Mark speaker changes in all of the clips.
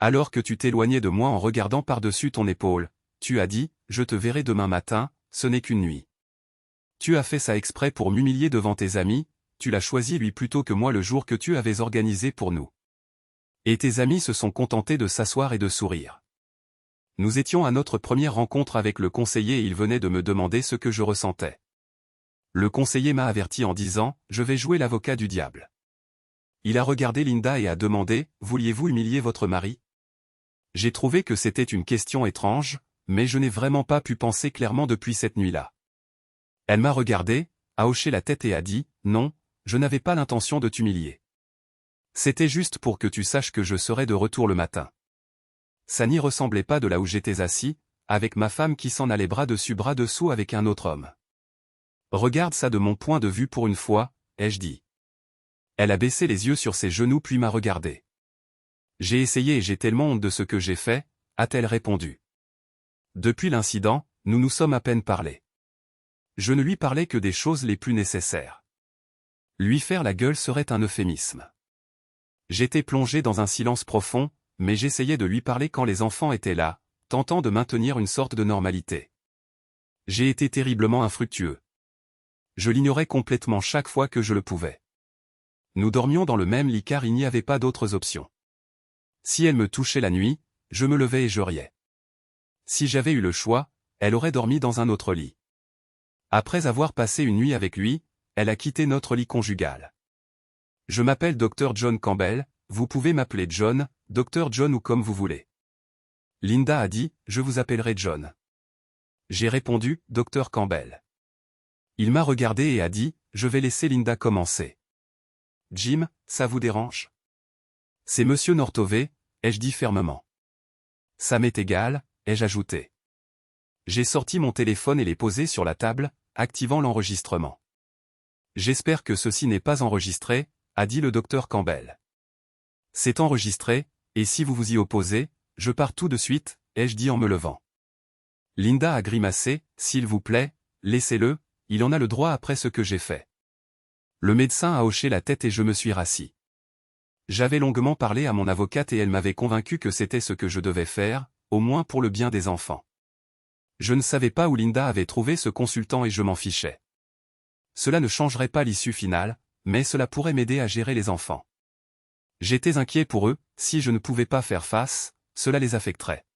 Speaker 1: Alors que tu t'éloignais de moi en regardant par-dessus ton épaule, tu as dit, je te verrai demain matin, ce n'est qu'une nuit. Tu as fait ça exprès pour m'humilier devant tes amis, tu l'as choisi lui plutôt que moi le jour que tu avais organisé pour nous. Et tes amis se sont contentés de s'asseoir et de sourire. Nous étions à notre première rencontre avec le conseiller et il venait de me demander ce que je ressentais. Le conseiller m'a averti en disant, je vais jouer l'avocat du diable. Il a regardé Linda et a demandé, vouliez-vous humilier votre mari? J'ai trouvé que c'était une question étrange, mais je n'ai vraiment pas pu penser clairement depuis cette nuit-là. Elle m'a regardé, a hoché la tête et a dit, non, je n'avais pas l'intention de t'humilier. C'était juste pour que tu saches que je serai de retour le matin. Ça n'y ressemblait pas de là où j'étais assis, avec ma femme qui s'en allait bras dessus bras dessous avec un autre homme. Regarde ça de mon point de vue pour une fois, ai-je dit. Elle a baissé les yeux sur ses genoux puis m'a regardé. J'ai essayé et j'ai tellement honte de ce que j'ai fait, a-t-elle répondu. Depuis l'incident, nous nous sommes à peine parlé. Je ne lui parlais que des choses les plus nécessaires. Lui faire la gueule serait un euphémisme. J'étais plongé dans un silence profond, mais j'essayais de lui parler quand les enfants étaient là, tentant de maintenir une sorte de normalité. J'ai été terriblement infructueux. Je l'ignorais complètement chaque fois que je le pouvais. Nous dormions dans le même lit car il n'y avait pas d'autres options. Si elle me touchait la nuit, je me levais et je riais. Si j'avais eu le choix, elle aurait dormi dans un autre lit. Après avoir passé une nuit avec lui, elle a quitté notre lit conjugal. Je m'appelle Dr. John Campbell, vous pouvez m'appeler John, Dr. John ou comme vous voulez. Linda a dit, je vous appellerai John. J'ai répondu, Dr. Campbell. Il m'a regardé et a dit, je vais laisser Linda commencer. Jim, ça vous dérange? C'est Monsieur Nortové, ai-je dit fermement. Ça m'est égal, ai-je ajouté. J'ai sorti mon téléphone et l'ai posé sur la table, activant l'enregistrement. J'espère que ceci n'est pas enregistré, a dit le docteur Campbell. C'est enregistré, et si vous vous y opposez, je pars tout de suite, ai-je dit en me levant. Linda a grimacé, s'il vous plaît, laissez-le, il en a le droit après ce que j'ai fait. Le médecin a hoché la tête et je me suis rassis. J'avais longuement parlé à mon avocate et elle m'avait convaincu que c'était ce que je devais faire, au moins pour le bien des enfants. Je ne savais pas où Linda avait trouvé ce consultant et je m'en fichais. Cela ne changerait pas l'issue finale, mais cela pourrait m'aider à gérer les enfants. J'étais inquiet pour eux, si je ne pouvais pas faire face, cela les affecterait.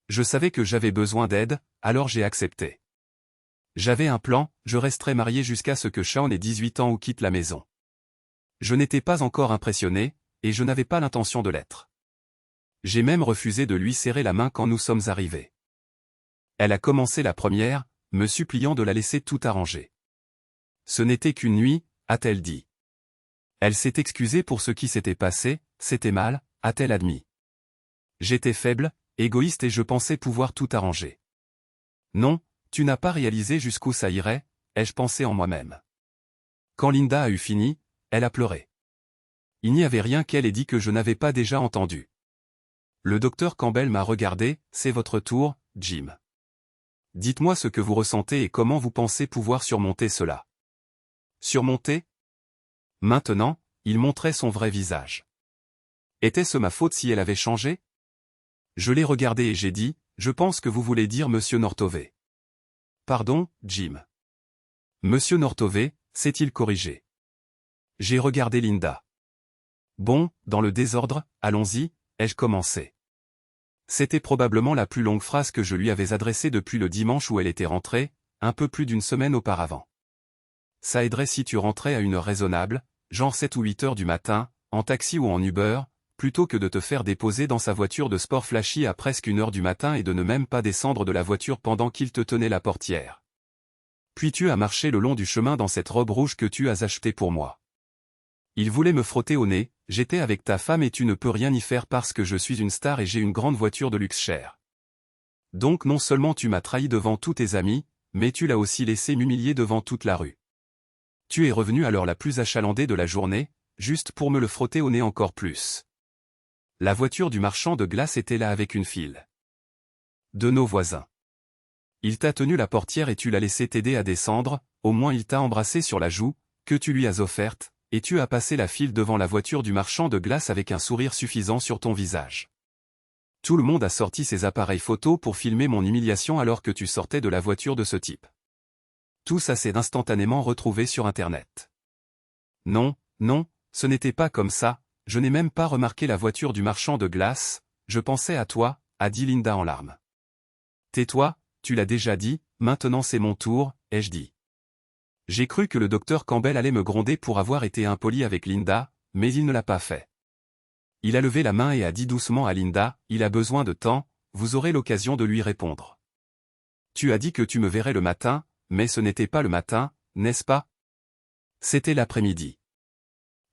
Speaker 1: Je savais que j'avais besoin d'aide, alors j'ai accepté. J'avais un plan, je resterais marié jusqu'à ce que Sean ait 18 ans ou quitte la maison. Je n'étais pas encore impressionné, et je n'avais pas l'intention de l'être. J'ai même refusé de lui serrer la main quand nous sommes arrivés. Elle a commencé la première, me suppliant de la laisser tout arranger. Ce n'était qu'une nuit, a-t-elle dit. Elle s'est excusée pour ce qui s'était passé, c'était mal, a-t-elle admis. J'étais faible, égoïste et je pensais pouvoir tout arranger. Non, tu n'as pas réalisé jusqu'où ça irait, ai-je pensé en moi-même. Quand Linda a eu fini, elle a pleuré. Il n'y avait rien qu'elle ait dit que je n'avais pas déjà entendu. Le docteur Campbell m'a regardé, c'est votre tour, Jim. Dites-moi ce que vous ressentez et comment vous pensez pouvoir surmonter cela. Surmonter? Maintenant, il montrait son vrai visage. Était-ce ma faute si elle avait changé? Je l'ai regardé et j'ai dit, je pense que vous voulez dire Monsieur Nortové. Pardon, Jim. Monsieur Nortové, s'est-il corrigé? J'ai regardé Linda. Bon, dans le désordre, allons-y, ai-je commencé. C'était probablement la plus longue phrase que je lui avais adressée depuis le dimanche où elle était rentrée, un peu plus d'une semaine auparavant. Ça aiderait si tu rentrais à une heure raisonnable, genre 7 ou 8 heures du matin, en taxi ou en Uber, plutôt que de te faire déposer dans sa voiture de sport flashy à presque 1 heure du matin et de ne même pas descendre de la voiture pendant qu'il te tenait la portière. Puis tu as marché le long du chemin dans cette robe rouge que tu as achetée pour moi. Il voulait me frotter au nez, j'étais avec ta femme et tu ne peux rien y faire parce que je suis une star et j'ai une grande voiture de luxe chère. Donc non seulement tu m'as trahi devant tous tes amis, mais tu l'as aussi laissé m'humilier devant toute la rue. Tu es revenu à l'heure la plus achalandée de la journée, juste pour me le frotter au nez encore plus. La voiture du marchand de glace était là avec une file. De nos voisins. Il t'a tenu la portière et tu l'as laissé t'aider à descendre, au moins il t'a embrassé sur la joue, que tu lui as offerte, et tu as passé la file devant la voiture du marchand de glace avec un sourire suffisant sur ton visage. Tout le monde a sorti ses appareils photo pour filmer mon humiliation alors que tu sortais de la voiture de ce type. Tout ça s'est instantanément retrouvé sur Internet. Non, non, ce n'était pas comme ça, je n'ai même pas remarqué la voiture du marchand de glace, je pensais à toi, a dit Linda en larmes. Tais-toi, tu l'as déjà dit, maintenant c'est mon tour, ai-je dit. J'ai cru que le docteur Campbell allait me gronder pour avoir été impoli avec Linda, mais il ne l'a pas fait. Il a levé la main et a dit doucement à Linda, il a besoin de temps, vous aurez l'occasion de lui répondre. Tu as dit que tu me verrais le matin, mais ce n'était pas le matin, n'est-ce pas? C'était l'après-midi.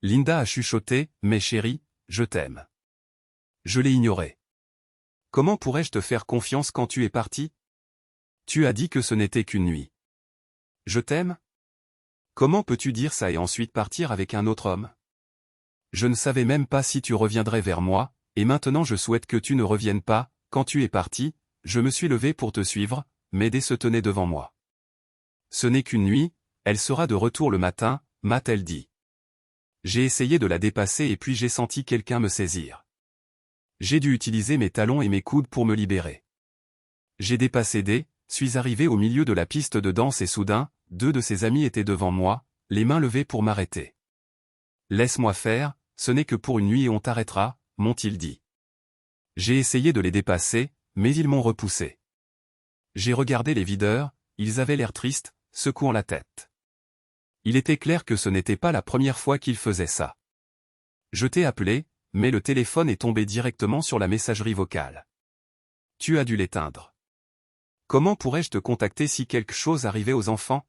Speaker 1: Linda a chuchoté, mais chérie, je t'aime. Je l'ai ignoré. Comment pourrais-je te faire confiance quand tu es parti? Tu as dit que ce n'était qu'une nuit. Je t'aime? Comment peux-tu dire ça et ensuite partir avec un autre homme? Je ne savais même pas si tu reviendrais vers moi, et maintenant je souhaite que tu ne reviennes pas. Quand tu es parti, je me suis levé pour te suivre, mais Dé se tenait devant moi. Ce n'est qu'une nuit, elle sera de retour le matin, m'a-t-elle dit. J'ai essayé de la dépasser et puis j'ai senti quelqu'un me saisir. J'ai dû utiliser mes talons et mes coudes pour me libérer. J'ai dépassé Dé, suis arrivé au milieu de la piste de danse et soudain, 2 de ses amis étaient devant moi, les mains levées pour m'arrêter. Laisse-moi faire, ce n'est que pour une nuit et on t'arrêtera, m'ont-ils dit. J'ai essayé de les dépasser, mais ils m'ont repoussé. J'ai regardé les videurs, ils avaient l'air tristes, secouant la tête. Il était clair que ce n'était pas la première fois qu'ils faisaient ça. Je t'ai appelé, mais le téléphone est tombé directement sur la messagerie vocale. Tu as dû l'éteindre. Comment pourrais-je te contacter si quelque chose arrivait aux enfants?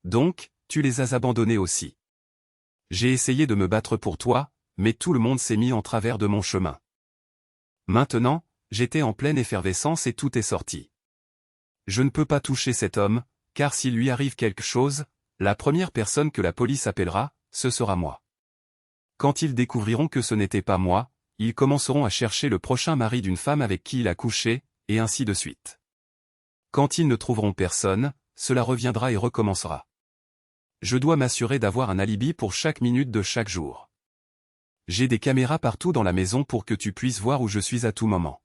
Speaker 1: Donc, tu les as abandonnés aussi. J'ai essayé de me battre pour toi, mais tout le monde s'est mis en travers de mon chemin. Maintenant, j'étais en pleine effervescence et tout est sorti. Je ne peux pas toucher cet homme, car s'il lui arrive quelque chose, la première personne que la police appellera, ce sera moi. Quand ils découvriront que ce n'était pas moi, ils commenceront à chercher le prochain mari d'une femme avec qui il a couché, et ainsi de suite. Quand ils ne trouveront personne, cela reviendra et recommencera. Je dois m'assurer d'avoir un alibi pour chaque minute de chaque jour. J'ai des caméras partout dans la maison pour que tu puisses voir où je suis à tout moment.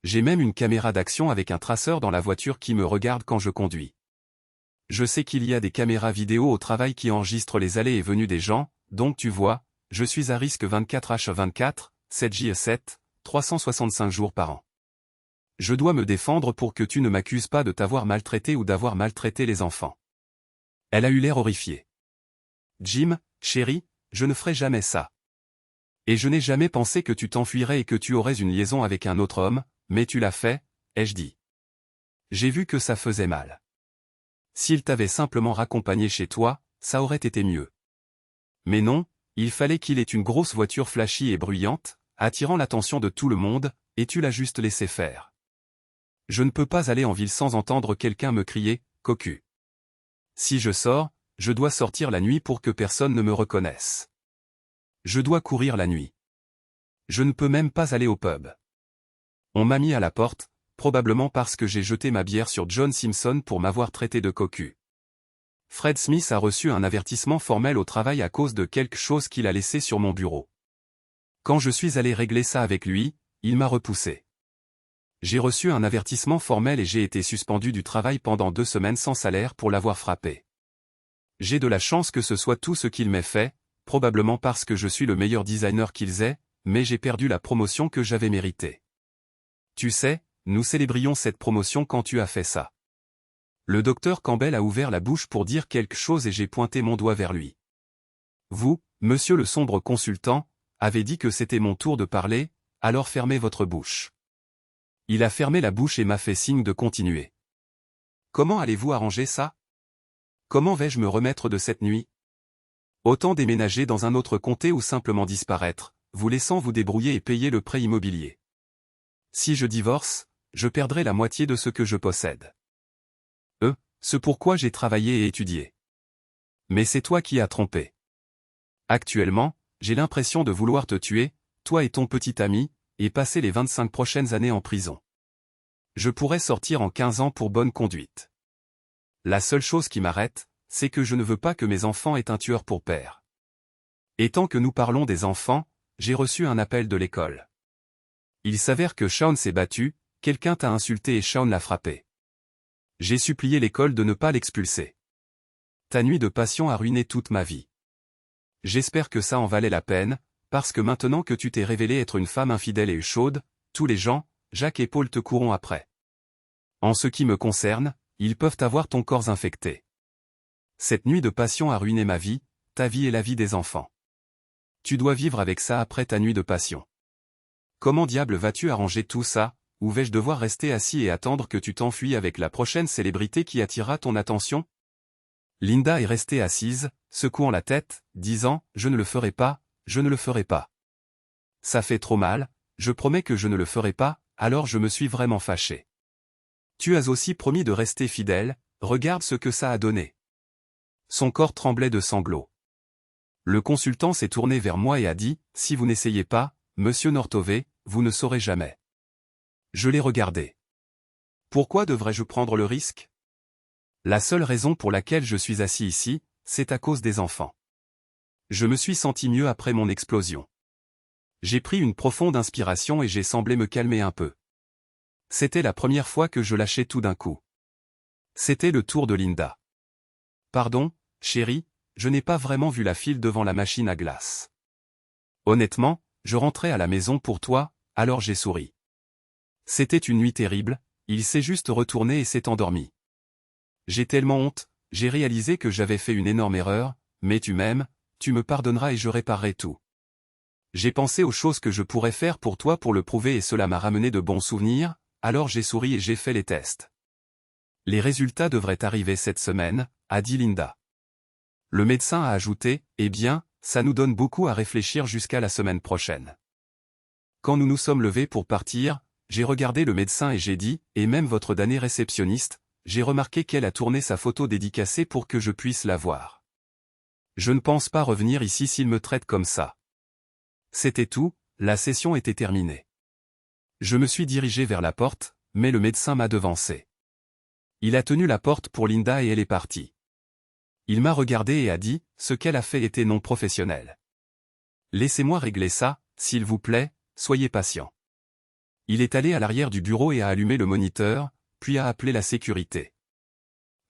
Speaker 1: J'ai même une caméra d'action avec un traceur dans la voiture qui me regarde quand je conduis. Je sais qu'il y a des caméras vidéo au travail qui enregistrent les allées et venues des gens, donc tu vois, je suis à risque 24h24, 7j7, 365 jours par an. Je dois me défendre pour que tu ne m'accuses pas de t'avoir maltraité ou d'avoir maltraité les enfants. Elle a eu l'air horrifiée. Jim, chérie, je ne ferai jamais ça. Et je n'ai jamais pensé que tu t'enfuirais et que tu aurais une liaison avec un autre homme, mais tu l'as fait, ai-je dit. J'ai vu que ça faisait mal. S'il t'avait simplement raccompagné chez toi, ça aurait été mieux. Mais non, il fallait qu'il ait une grosse voiture flashy et bruyante, attirant l'attention de tout le monde, et tu l'as juste laissé faire. Je ne peux pas aller en ville sans entendre quelqu'un me crier « cocu ». Si je sors, je dois sortir la nuit pour que personne ne me reconnaisse. Je dois courir la nuit. Je ne peux même pas aller au pub. On m'a mis à la porte, probablement parce que j'ai jeté ma bière sur John Simpson pour m'avoir traité de cocu. Fred Smith a reçu un avertissement formel au travail à cause de quelque chose qu'il a laissé sur mon bureau. Quand je suis allé régler ça avec lui, il m'a repoussé. J'ai reçu un avertissement formel et j'ai été suspendu du travail pendant 2 semaines sans salaire pour l'avoir frappé. J'ai de la chance que ce soit tout ce qu'il m'ait fait, probablement parce que je suis le meilleur designer qu'ils aient, mais j'ai perdu la promotion que j'avais méritée. Tu sais, nous célébrions cette promotion quand tu as fait ça. Le docteur Campbell a ouvert la bouche pour dire quelque chose et j'ai pointé mon doigt vers lui. Vous, monsieur le sombre consultant, avez dit que c'était mon tour de parler, alors fermez votre bouche. Il a fermé la bouche et m'a fait signe de continuer. Comment allez-vous arranger ça? Comment vais-je me remettre de cette nuit? Autant déménager dans un autre comté ou simplement disparaître, vous laissant vous débrouiller et payer le prêt immobilier. Si je divorce, je perdrai la moitié de ce que je possède. Ce pourquoi j'ai travaillé et étudié. Mais c'est toi qui as trompé. Actuellement, j'ai l'impression de vouloir te tuer, toi et ton petit ami, et passer les 25 prochaines années en prison. Je pourrais sortir en 15 ans pour bonne conduite. La seule chose qui m'arrête, c'est que je ne veux pas que mes enfants aient un tueur pour père. Et tant que nous parlons des enfants, j'ai reçu un appel de l'école. Il s'avère que Shaun s'est battu, quelqu'un t'a insulté et Shaun l'a frappé. J'ai supplié l'école de ne pas l'expulser. Ta nuit de passion a ruiné toute ma vie. J'espère que ça en valait la peine, parce que maintenant que tu t'es révélée être une femme infidèle et chaude, tous les gens, Jack et Paul te courront après. En ce qui me concerne, ils peuvent avoir ton corps infecté. Cette nuit de passion a ruiné ma vie, ta vie et la vie des enfants. Tu dois vivre avec ça après ta nuit de passion. Comment diable vas-tu arranger tout ça, ou vais-je devoir rester assis et attendre que tu t'enfuis avec la prochaine célébrité qui attirera ton attention? Linda est restée assise, secouant la tête, disant « Je ne le ferai pas, je ne le ferai pas. » Ça fait trop mal, je promets que je ne le ferai pas, alors je me suis vraiment fâché. Tu as aussi promis de rester fidèle, regarde ce que ça a donné. Son corps tremblait de sanglots. Le consultant s'est tourné vers moi et a dit « Si vous n'essayez pas, monsieur Nortové, vous ne saurez jamais. » Je l'ai regardé. Pourquoi devrais-je prendre le risque? La seule raison pour laquelle je suis assis ici, c'est à cause des enfants. Je me suis senti mieux après mon explosion. J'ai pris une profonde inspiration et j'ai semblé me calmer un peu. C'était la première fois que je lâchais tout d'un coup. C'était le tour de Linda. Pardon, chérie, je n'ai pas vraiment vu la file devant la machine à glace. Honnêtement, je rentrais à la maison pour toi, alors j'ai souri. C'était une nuit terrible, il s'est juste retourné et s'est endormi. J'ai tellement honte, j'ai réalisé que j'avais fait une énorme erreur, mais tu m'aimes, tu me pardonneras et je réparerai tout. J'ai pensé aux choses que je pourrais faire pour toi pour le prouver et cela m'a ramené de bons souvenirs, alors j'ai souri et j'ai fait les tests. Les résultats devraient arriver cette semaine, a dit Linda. Le médecin a ajouté, eh bien, ça nous donne beaucoup à réfléchir jusqu'à la semaine prochaine. Quand nous nous sommes levés pour partir, j'ai regardé le médecin et j'ai dit, et même votre damnée réceptionniste, j'ai remarqué qu'elle a tourné sa photo dédicacée pour que je puisse la voir. Je ne pense pas revenir ici s'il me traite comme ça. C'était tout, la session était terminée. Je me suis dirigé vers la porte, mais le médecin m'a devancé. Il a tenu la porte pour Linda et elle est partie. Il m'a regardé et a dit, ce qu'elle a fait était non professionnel. Laissez-moi régler ça, s'il vous plaît, soyez patient. Il est allé à l'arrière du bureau et a allumé le moniteur, puis a appelé la sécurité.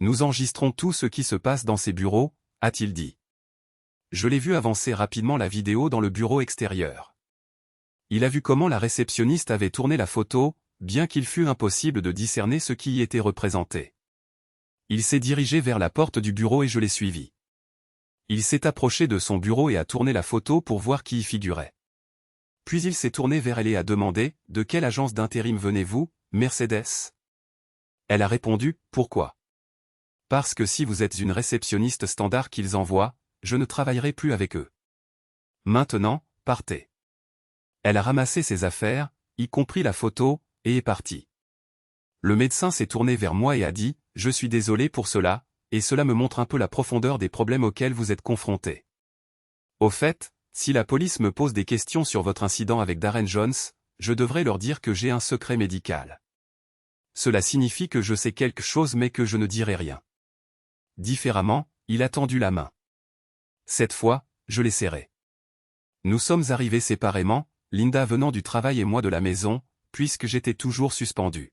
Speaker 1: Nous enregistrons tout ce qui se passe dans ces bureaux, a-t-il dit. Je l'ai vu avancer rapidement la vidéo dans le bureau extérieur. Il a vu comment la réceptionniste avait tourné la photo, bien qu'il fût impossible de discerner ce qui y était représenté. Il s'est dirigé vers la porte du bureau et je l'ai suivi. Il s'est approché de son bureau et a tourné la photo pour voir qui y figurait. Puis il s'est tourné vers elle et a demandé, « De quelle agence d'intérim venez-vous, Mercedes ?» Elle a répondu, « Pourquoi ?»« Parce que si vous êtes une réceptionniste standard qu'ils envoient, je ne travaillerai plus avec eux. Maintenant, partez. » Elle a ramassé ses affaires, y compris la photo, et est partie. Le médecin s'est tourné vers moi et a dit, « Je suis désolé pour cela, et cela me montre un peu la profondeur des problèmes auxquels vous êtes confrontés. Au fait, si la police me pose des questions sur votre incident avec Darren Jones, je devrais leur dire que j'ai un secret médical. Cela signifie que je sais quelque chose mais que je ne dirai rien. » Différemment, il a tendu la main. Cette fois, je l'ai serré. Nous sommes arrivés séparément, Linda venant du travail et moi de la maison, puisque j'étais toujours suspendu.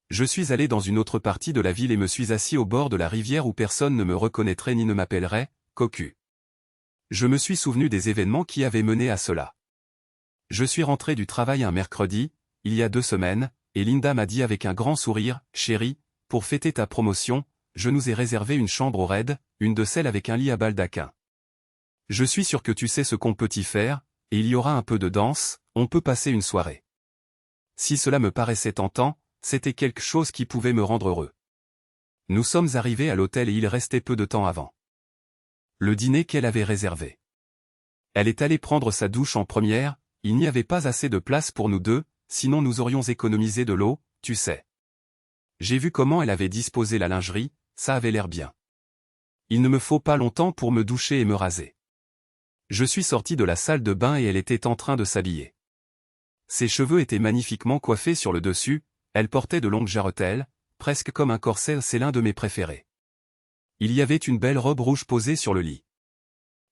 Speaker 1: Je suis allé dans une autre partie de la ville et me suis assis au bord de la rivière où personne ne me reconnaîtrait ni ne m'appellerait « cocu ». Je me suis souvenu des événements qui avaient mené à cela. Je suis rentré du travail un mercredi, il y a 2 semaines, et Linda m'a dit avec un grand sourire, « Chérie, pour fêter ta promotion, je nous ai réservé une chambre au raid, une de celles avec un lit à baldaquin. Je suis sûr que tu sais ce qu'on peut y faire, et il y aura un peu de danse, on peut passer une soirée. » Si cela me paraissait tentant, c'était quelque chose qui pouvait me rendre heureux. Nous sommes arrivés à l'hôtel et il restait peu de temps avant le dîner qu'elle avait réservé. Elle est allée prendre sa douche en première, il n'y avait pas assez de place pour nous deux, sinon nous aurions économisé de l'eau, tu sais. J'ai vu comment elle avait disposé la lingerie, ça avait l'air bien. Il ne me faut pas longtemps pour me doucher et me raser. Je suis sorti de la salle de bain et elle était en train de s'habiller. Ses cheveux étaient magnifiquement coiffés sur le dessus, elle portait de longues jarretelles, presque comme un corset, c'est l'un de mes préférés. Il y avait une belle robe rouge posée sur le lit.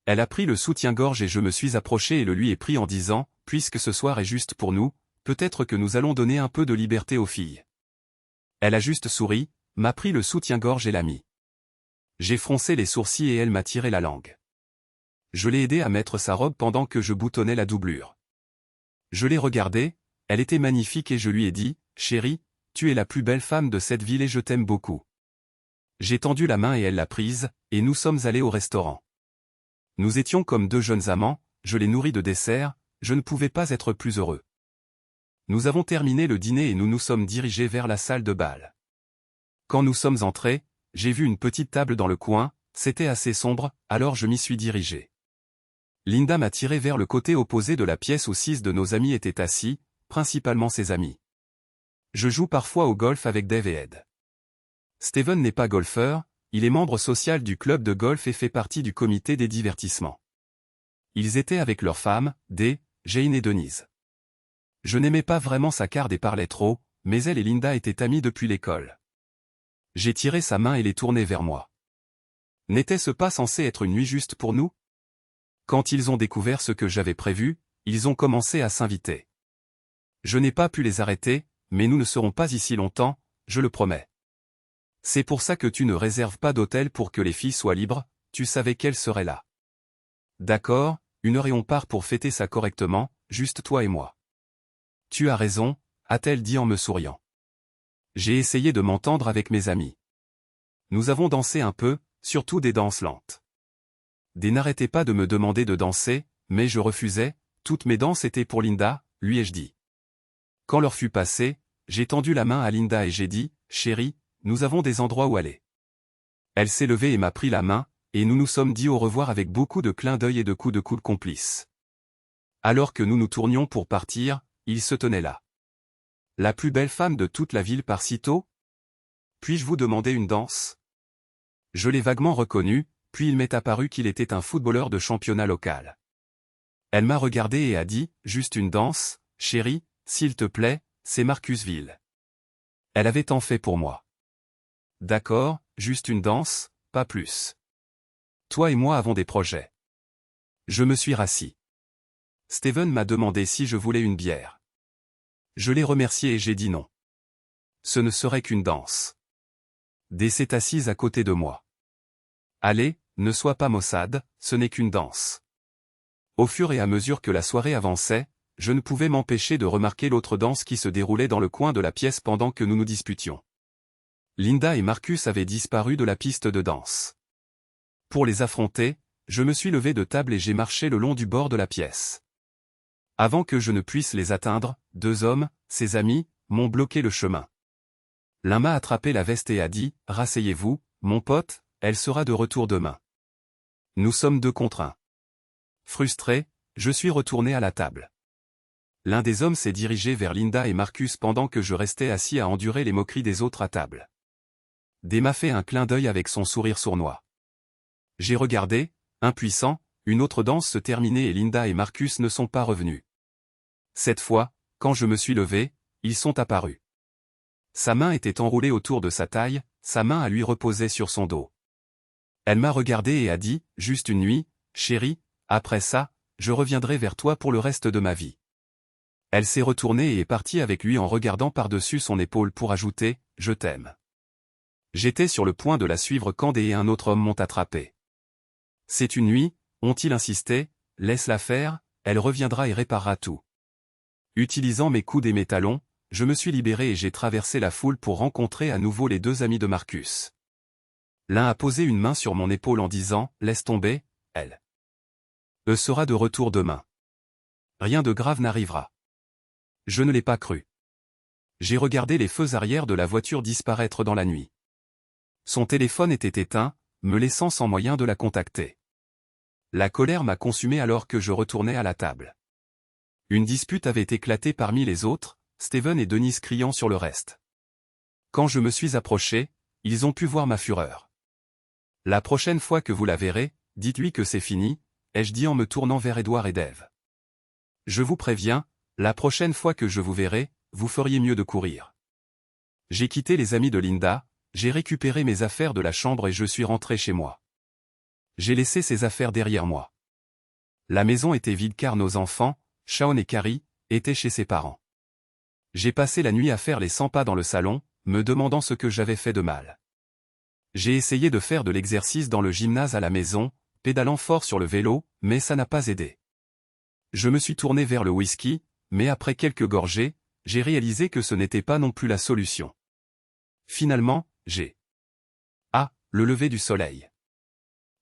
Speaker 1: Elle a pris le soutien-gorge et je me suis approché et le lui ai pris en disant, puisque ce soir est juste pour nous, peut-être que nous allons donner un peu de liberté aux filles. Elle a juste souri, m'a pris le soutien-gorge et l'a mis. J'ai froncé les sourcils et elle m'a tiré la langue. Je l'ai aidée à mettre sa robe pendant que je boutonnais la doublure. Je l'ai regardée, elle était magnifique et je lui ai dit, « Chérie, tu es la plus belle femme de cette ville et je t'aime beaucoup. » J'ai tendu la main et elle l'a prise, et nous sommes allés au restaurant. Nous étions comme deux jeunes amants, je l'ai nourrie de dessert, je ne pouvais pas être plus heureux. Nous avons terminé le dîner et nous nous sommes dirigés vers la salle de bal. Quand nous sommes entrés, j'ai vu une petite table dans le coin, c'était assez sombre, alors je m'y suis dirigé. Linda m'a tiré vers le côté opposé de la pièce où 6 de nos amis étaient assis, principalement ses amis. Je joue parfois au golf avec Dave et Ed. Steven n'est pas golfeur, il est membre social du club de golf et fait partie du comité des divertissements. Ils étaient avec leurs femmes, Dee, Jane et Denise. Je n'aimais pas vraiment sa carde et parlait trop, mais elle et Linda étaient amies depuis l'école. J'ai tiré sa main et l'ai tournée vers moi. N'était-ce pas censé être une nuit juste pour nous? Quand ils ont découvert ce que j'avais prévu, ils ont commencé à s'inviter. Je n'ai pas pu les arrêter, mais nous ne serons pas ici longtemps, je le promets. C'est pour ça que tu ne réserves pas d'hôtel pour que les filles soient libres, tu savais qu'elles seraient là. D'accord, 1 heure et on part pour fêter ça correctement, juste toi et moi. Tu as raison, a-t-elle dit en me souriant. J'ai essayé de m'entendre avec mes amis. Nous avons dansé un peu, surtout des danses lentes. Dee n'arrêtait pas de me demander de danser, mais je refusais, toutes mes danses étaient pour Linda, lui ai-je dit. Quand l'heure fut passée, j'ai tendu la main à Linda et j'ai dit, « Chérie, nous avons des endroits où aller. » Elle s'est levée et m'a pris la main, et nous nous sommes dit au revoir avec beaucoup de clins d'œil et de coups de coude complices. Alors que nous nous tournions pour partir, il se tenait là. La plus belle femme de toute la ville par si tôt? Puis-je vous demander une danse? Je l'ai vaguement reconnu, puis il m'est apparu qu'il était un footballeur de championnat local. Elle m'a regardé et a dit, « Juste une danse, chérie, s'il te plaît, c'est Marcusville. » Elle avait tant fait pour moi. D'accord, juste une danse, pas plus. Toi et moi avons des projets. Je me suis rassis. Steven m'a demandé si je voulais une bière. Je l'ai remercié et j'ai dit non. Ce ne serait qu'une danse. Dee s'est assise à côté de moi. Allez, ne sois pas maussade, ce n'est qu'une danse. Au fur et à mesure que la soirée avançait, je ne pouvais m'empêcher de remarquer l'autre danse qui se déroulait dans le coin de la pièce pendant que nous nous disputions. Linda et Marcus avaient disparu de la piste de danse. Pour les affronter, je me suis levé de table et j'ai marché le long du bord de la pièce. Avant que je ne puisse les atteindre, 2 hommes, ses amis, m'ont bloqué le chemin. L'un m'a attrapé la veste et a dit, « Rasseyez-vous, mon pote, elle sera de retour demain. » Nous sommes 2 contre 1. Frustré, je suis retourné à la table. L'un des hommes s'est dirigé vers Linda et Marcus pendant que je restais assis à endurer les moqueries des autres à table. Dee m'a fait un clin d'œil avec son sourire sournois. J'ai regardé, impuissant, une autre danse se terminer et Linda et Marcus ne sont pas revenus. Cette fois, quand je me suis levé, ils sont apparus. Sa main était enroulée autour de sa taille, sa main à lui reposait sur son dos. Elle m'a regardé et a dit, « Juste une nuit, chérie, après ça, je reviendrai vers toi pour le reste de ma vie. » Elle s'est retournée et est partie avec lui en regardant par-dessus son épaule pour ajouter, « Je t'aime. » J'étais sur le point de la suivre quand Dee et un autre homme m'ont attrapé. « C'est une nuit, ont-ils insisté, laisse-la faire, elle reviendra et réparera tout. » Utilisant mes coudes et mes talons, je me suis libéré et j'ai traversé la foule pour rencontrer à nouveau les 2 amis de Marcus. L'un a posé une main sur mon épaule en disant, « Laisse tomber, elle. Sera de retour demain. Rien de grave n'arrivera. » Je ne l'ai pas cru. J'ai regardé les feux arrière de la voiture disparaître dans la nuit. Son téléphone était éteint, me laissant sans moyen de la contacter. La colère m'a consumé alors que je retournais à la table. Une dispute avait éclaté parmi les autres, Steven et Denise criant sur le reste. Quand je me suis approché, ils ont pu voir ma fureur. « La prochaine fois que vous la verrez, dites-lui que c'est fini, » ai-je dit en me tournant vers Edward et Dave. « Je vous préviens, la prochaine fois que je vous verrai, vous feriez mieux de courir. » J'ai quitté les amis de Linda, j'ai récupéré mes affaires de la chambre et je suis rentré chez moi. J'ai laissé ces affaires derrière moi. La maison était vide car nos enfants, Shawn et Carrie, étaient chez ses parents. J'ai passé la nuit à faire les 100 pas dans le salon, me demandant ce que j'avais fait de mal. J'ai essayé de faire de l'exercice dans le gymnase à la maison, pédalant fort sur le vélo, mais ça n'a pas aidé. Je me suis tourné vers le whisky, mais après quelques gorgées, j'ai réalisé que ce n'était pas non plus la solution. Finalement, le lever du soleil.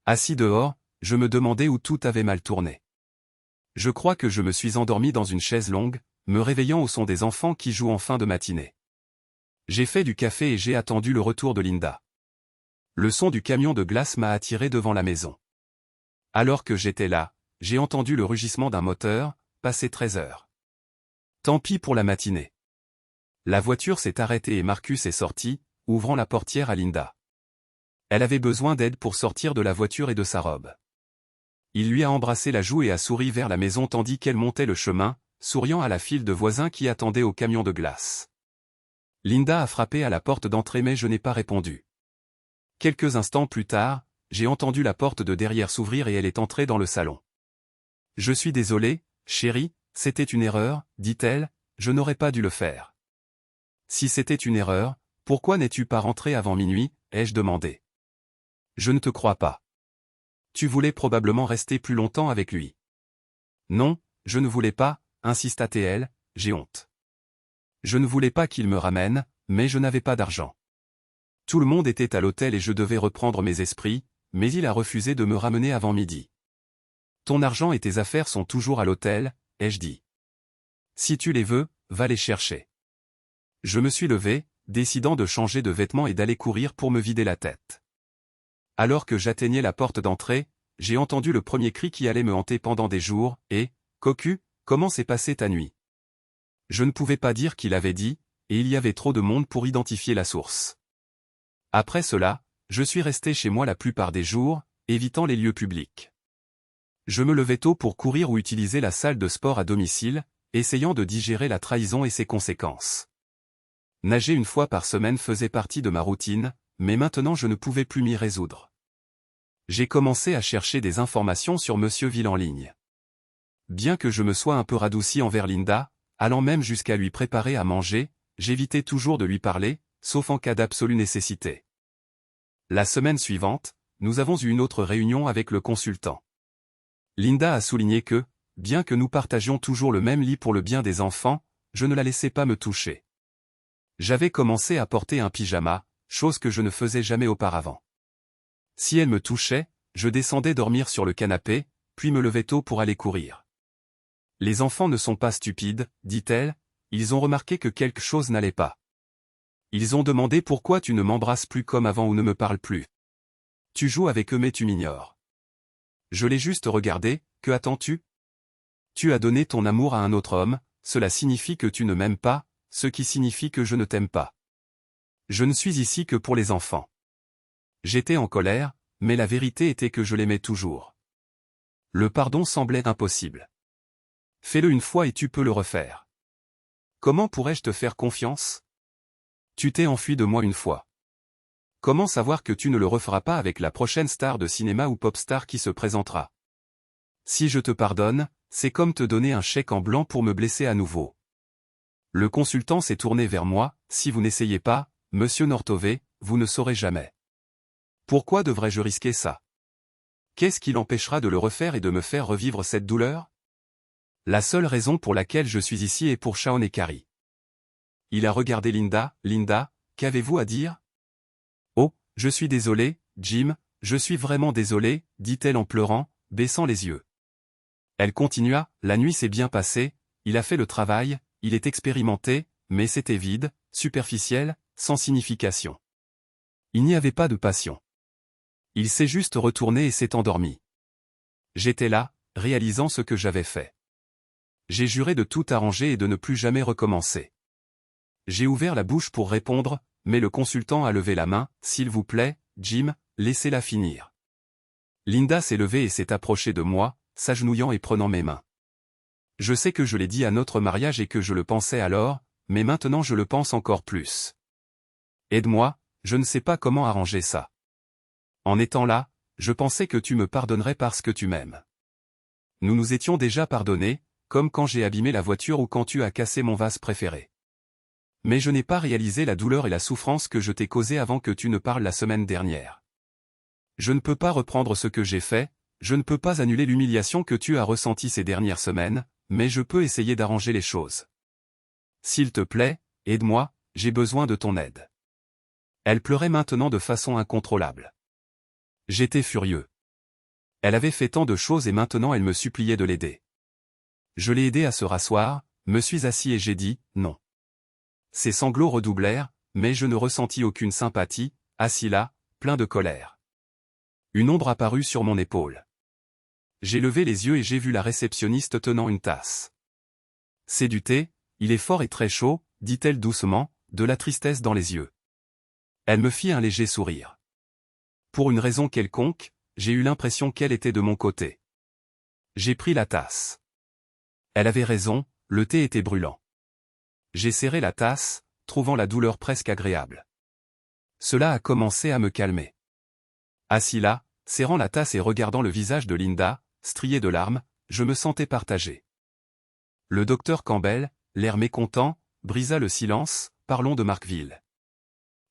Speaker 1: Assis dehors, je me demandais où tout avait mal tourné. Je crois que je me suis endormi dans une chaise longue, me réveillant au son des enfants qui jouent en fin de matinée. J'ai fait du café et j'ai attendu le retour de Linda. Le son du camion de glace m'a attiré devant la maison. Alors que j'étais là, j'ai entendu le rugissement d'un moteur, passé 13 heures. Tant pis pour la matinée. La voiture s'est arrêtée et Marcus est sorti, ouvrant la portière à Linda. Elle avait besoin d'aide pour sortir de la voiture et de sa robe. Il lui a embrassé la joue et a souri vers la maison tandis qu'elle montait le chemin, souriant à la file de voisins qui attendaient au camion de glace. Linda a frappé à la porte d'entrée mais je n'ai pas répondu. Quelques instants plus tard, j'ai entendu la porte de derrière s'ouvrir et elle est entrée dans le salon. « Je suis désolée, chérie, c'était une erreur, dit-elle, je n'aurais pas dû le faire. »« Si c'était une erreur, pourquoi n'es-tu pas rentrée avant minuit ?» ai-je demandé. « Je ne te crois pas. Tu voulais probablement rester plus longtemps avec lui. »« Non, je ne voulais pas, insista-t-elle, j'ai honte. Je ne voulais pas qu'il me ramène, mais je n'avais pas d'argent. Tout le monde était à l'hôtel et je devais reprendre mes esprits, mais il a refusé de me ramener avant midi. Ton argent et tes affaires sont toujours à l'hôtel, ai-je dit. Si tu les veux, va les chercher. Je me suis levé, décidant de changer de vêtements et d'aller courir pour me vider la tête. Alors que j'atteignais la porte d'entrée, j'ai entendu le premier cri qui allait me hanter pendant des jours, et, cocu, comment s'est passée ta nuit? Je ne pouvais pas dire qu'il avait dit, et il y avait trop de monde pour identifier la source. Après cela, je suis resté chez moi la plupart des jours, évitant les lieux publics. Je me levais tôt pour courir ou utiliser la salle de sport à domicile, essayant de digérer la trahison et ses conséquences. Nager une fois par semaine faisait partie de ma routine, mais maintenant je ne pouvais plus m'y résoudre. J'ai commencé à chercher des informations sur Monsieur Ville en ligne. Bien que je me sois un peu radouci envers Linda, allant même jusqu'à lui préparer à manger, j'évitais toujours de lui parler, sauf en cas d'absolue nécessité. La semaine suivante, nous avons eu une autre réunion avec le consultant. Linda a souligné que, bien que nous partagions toujours le même lit pour le bien des enfants, je ne la laissais pas me toucher. J'avais commencé à porter un pyjama, chose que je ne faisais jamais auparavant. Si elle me touchait, je descendais dormir sur le canapé, puis me levais tôt pour aller courir. Les enfants ne sont pas stupides, dit-elle, ils ont remarqué que quelque chose n'allait pas. Ils ont demandé pourquoi tu ne m'embrasses plus comme avant ou ne me parles plus. Tu joues avec eux mais tu m'ignores. Je l'ai juste regardé, que attends-tu? Tu as donné ton amour à un autre homme, cela signifie que tu ne m'aimes pas, ce qui signifie que je ne t'aime pas. Je ne suis ici que pour les enfants. J'étais en colère, mais la vérité était que je l'aimais toujours. Le pardon semblait impossible. Fais-le une fois et tu peux le refaire. Comment pourrais-je te faire confiance? Tu t'es enfui de moi une fois. Comment savoir que tu ne le referas pas avec la prochaine star de cinéma ou pop star qui se présentera? Si je te pardonne, c'est comme te donner un chèque en blanc pour me blesser à nouveau. Le consultant s'est tourné vers moi, si vous n'essayez pas, Monsieur Nortové, vous ne saurez jamais. Pourquoi devrais-je risquer ça? Qu'est-ce qui l'empêchera de le refaire et de me faire revivre cette douleur? La seule raison pour laquelle je suis ici est pour Shaun et Carrie. Il a regardé Linda. Linda, qu'avez-vous à dire? Oh, je suis désolé, Jim, je suis vraiment désolé, dit-elle en pleurant, baissant les yeux. Elle continua, la nuit s'est bien passée, il a fait le travail, il est expérimenté, mais c'était vide, superficiel, sans signification. Il n'y avait pas de passion. Il s'est juste retourné et s'est endormi. J'étais là, réalisant ce que j'avais fait. J'ai juré de tout arranger et de ne plus jamais recommencer. J'ai ouvert la bouche pour répondre, mais le consultant a levé la main, s'il vous plaît, Jim, laissez-la finir. Linda s'est levée et s'est approchée de moi, s'agenouillant et prenant mes mains. Je sais que je l'ai dit à notre mariage et que je le pensais alors, mais maintenant je le pense encore plus. Aide-moi, je ne sais pas comment arranger ça. En étant là, je pensais que tu me pardonnerais parce que tu m'aimes. Nous nous étions déjà pardonnés, comme quand j'ai abîmé la voiture ou quand tu as cassé mon vase préféré. Mais je n'ai pas réalisé la douleur et la souffrance que je t'ai causée avant que tu ne parles la semaine dernière. Je ne peux pas reprendre ce que j'ai fait, je ne peux pas annuler l'humiliation que tu as ressentie ces dernières semaines, mais je peux essayer d'arranger les choses. S'il te plaît, aide-moi, j'ai besoin de ton aide. Elle pleurait maintenant de façon incontrôlable. J'étais furieux. Elle avait fait tant de choses et maintenant elle me suppliait de l'aider. Je l'ai aidé à se rasseoir, me suis assis et j'ai dit « non ». Ses sanglots redoublèrent, mais je ne ressentis aucune sympathie, assis là, plein de colère. Une ombre apparut sur mon épaule. J'ai levé les yeux et j'ai vu la réceptionniste tenant une tasse. « C'est du thé, il est fort et très chaud », dit-elle doucement, de la tristesse dans les yeux. Elle me fit un léger sourire. Pour une raison quelconque, j'ai eu l'impression qu'elle était de mon côté. J'ai pris la tasse. Elle avait raison, le thé était brûlant. J'ai serré la tasse, trouvant la douleur presque agréable. Cela a commencé à me calmer. Assis là, serrant la tasse et regardant le visage de Linda, strié de larmes, je me sentais partagé. Le docteur Campbell, l'air mécontent, brisa le silence, parlons de Markville.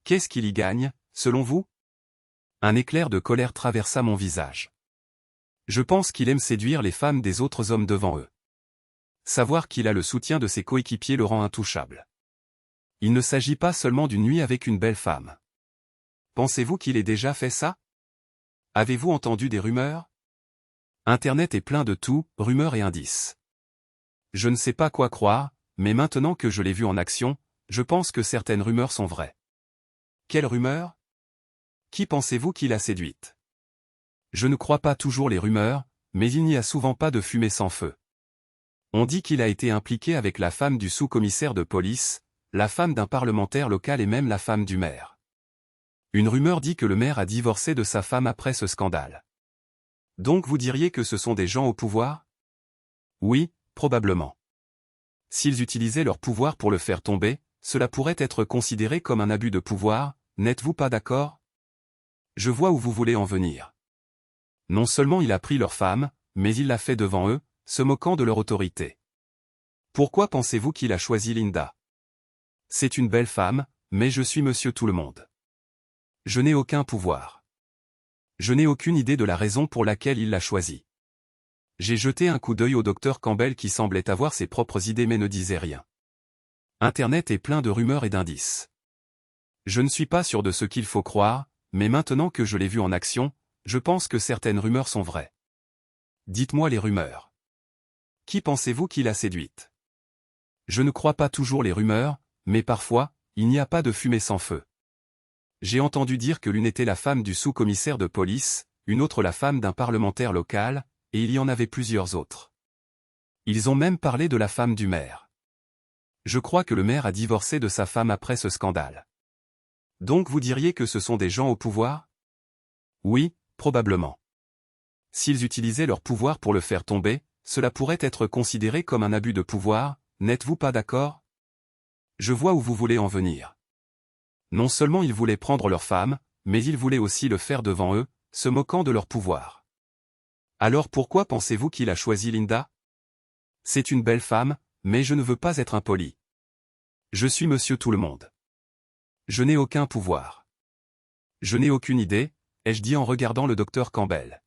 Speaker 1: Qu'est-ce qu'il y gagne, selon vous? Un éclair de colère traversa mon visage. Je pense qu'il aime séduire les femmes des autres hommes devant eux. Savoir qu'il a le soutien de ses coéquipiers le rend intouchable. Il ne s'agit pas seulement d'une nuit avec une belle femme. Pensez-vous qu'il ait déjà fait ça? Avez-vous entendu des rumeurs? Internet est plein de tout, rumeurs et indices. Je ne sais pas quoi croire, mais maintenant que je l'ai vu en action, je pense que certaines rumeurs sont vraies. Quelles rumeurs? Qui pensez-vous qu'il a séduite? Je ne crois pas toujours les rumeurs, mais il n'y a souvent pas de fumée sans feu. On dit qu'il a été impliqué avec la femme du sous-commissaire de police, la femme d'un parlementaire local et même la femme du maire. Une rumeur dit que le maire a divorcé de sa femme après ce scandale. Donc vous diriez que ce sont des gens au pouvoir? Oui, probablement. S'ils utilisaient leur pouvoir pour le faire tomber, cela pourrait être considéré comme un abus de pouvoir, n'êtes-vous pas d'accord? Je vois où vous voulez en venir. Non seulement il a pris leur femme, mais il l'a fait devant eux, se moquant de leur autorité. Pourquoi pensez-vous qu'il a choisi Linda? C'est une belle femme, mais je suis monsieur tout le monde. Je n'ai aucun pouvoir. Je n'ai aucune idée de la raison pour laquelle il l'a choisie. J'ai jeté un coup d'œil au docteur Campbell qui semblait avoir ses propres idées mais ne disait rien. Internet est plein de rumeurs et d'indices. Je ne suis pas sûr de ce qu'il faut croire, mais maintenant que je l'ai vu en action, je pense que certaines rumeurs sont vraies. Dites-moi les rumeurs. Qui pensez-vous qu'il a séduite? Je ne crois pas toujours les rumeurs, mais parfois, il n'y a pas de fumée sans feu. J'ai entendu dire que l'une était la femme du sous-commissaire de police, une autre la femme d'un parlementaire local, et il y en avait plusieurs autres. Ils ont même parlé de la femme du maire. Je crois que le maire a divorcé de sa femme après ce scandale. Donc vous diriez que ce sont des gens au pouvoir? Oui, probablement. S'ils utilisaient leur pouvoir pour le faire tomber, cela pourrait être considéré comme un abus de pouvoir, n'êtes-vous pas d'accord? Je vois où vous voulez en venir. Non seulement ils voulaient prendre leur femme, mais ils voulaient aussi le faire devant eux, se moquant de leur pouvoir. Alors pourquoi pensez-vous qu'il a choisi Linda? C'est une belle femme, mais je ne veux pas être impoli. Je suis monsieur tout le monde. Je n'ai aucun pouvoir. Je n'ai aucune idée, ai-je dit en regardant le docteur Campbell.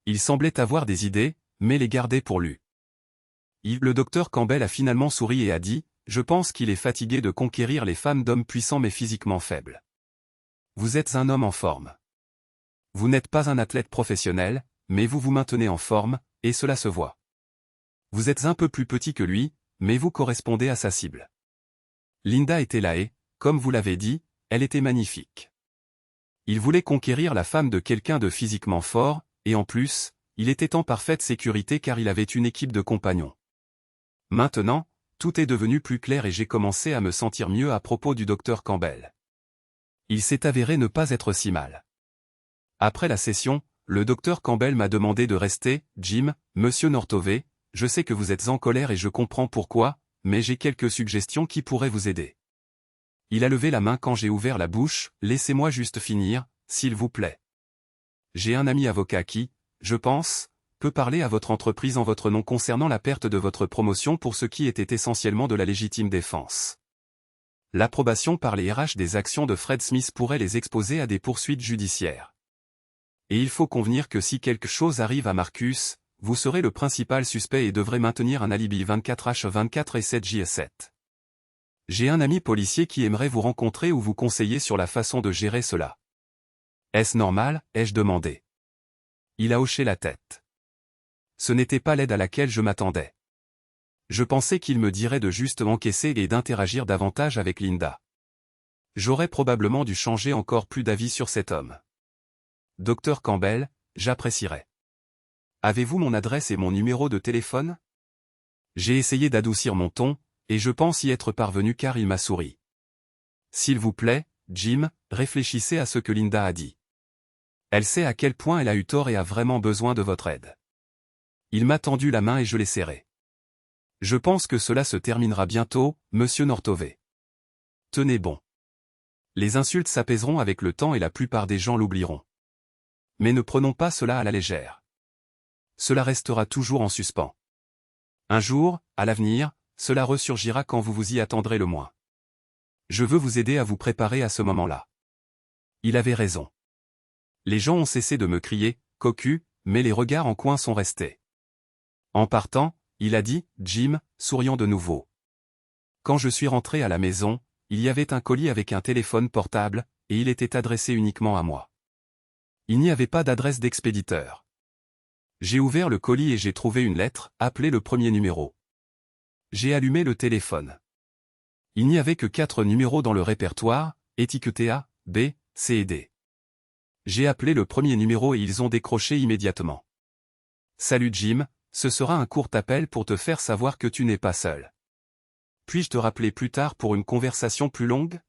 Speaker 1: Il semblait avoir des idées, mais les garder pour lui. Le docteur Campbell a finalement souri et a dit, « Je pense qu'il est fatigué de conquérir les femmes d'hommes puissants mais physiquement faibles. Vous êtes un homme en forme. Vous n'êtes pas un athlète professionnel, mais vous vous maintenez en forme, et cela se voit. Vous êtes un peu plus petit que lui, mais vous correspondez à sa cible. » Linda était là et, comme vous l'avez dit, elle était magnifique. Il voulait conquérir la femme de quelqu'un de physiquement fort, et en plus, il était en parfaite sécurité car il avait une équipe de compagnons. Maintenant, tout est devenu plus clair et j'ai commencé à me sentir mieux à propos du docteur Campbell. Il s'est avéré ne pas être si mal. Après la session, le docteur Campbell m'a demandé de rester, « Jim, monsieur Nortové, je sais que vous êtes en colère et je comprends pourquoi, mais j'ai quelques suggestions qui pourraient vous aider. » Il a levé la main quand j'ai ouvert la bouche, « Laissez-moi juste finir, s'il vous plaît. J'ai un ami avocat qui, je pense, peut parler à votre entreprise en votre nom concernant la perte de votre promotion pour ce qui était essentiellement de la légitime défense. l'approbation par les RH des actions de Fred Smith pourrait les exposer à des poursuites judiciaires. Et il faut convenir que si quelque chose arrive à Marcus, vous serez le principal suspect et devrez maintenir un alibi 24H24 et 7J7. J'ai un ami policier qui aimerait vous rencontrer ou vous conseiller sur la façon de gérer cela. Est-ce normal, ai-je demandé. Il a hoché la tête. Ce n'était pas l'aide à laquelle je m'attendais. Je pensais qu'il me dirait de juste encaisser et d'interagir davantage avec Linda. J'aurais probablement dû changer encore plus d'avis sur cet homme. Dr Campbell, j'apprécierais. Avez-vous mon adresse et mon numéro de téléphone? J'ai essayé d'adoucir mon ton, et je pense y être parvenu car il m'a souri. S'il vous plaît, Jim, réfléchissez à ce que Linda a dit. Elle sait à quel point elle a eu tort et a vraiment besoin de votre aide. Il m'a tendu la main et je l'ai serrée. Je pense que cela se terminera bientôt, monsieur Nortové. Tenez bon. Les insultes s'apaiseront avec le temps et la plupart des gens l'oublieront. Mais ne prenons pas cela à la légère. Cela restera toujours en suspens. Un jour, à l'avenir, cela ressurgira quand vous vous y attendrez le moins. Je veux vous aider à vous préparer à ce moment-là. Il avait raison. Les gens ont cessé de me crier « cocu », mais les regards en coin sont restés. En partant, il a dit, Jim, souriant de nouveau. Quand je suis rentré à la maison, il y avait un colis avec un téléphone portable, et il était adressé uniquement à moi. Il n'y avait pas d'adresse d'expéditeur. J'ai ouvert le colis et j'ai trouvé une lettre, appelée le premier numéro. J'ai allumé le téléphone. Il n'y avait que 4 numéros dans le répertoire, étiquetés A, B, C et D. J'ai appelé le premier numéro et ils ont décroché immédiatement. Salut Jim, ce sera un court appel pour te faire savoir que tu n'es pas seul. Puis-je te rappeler plus tard pour une conversation plus longue?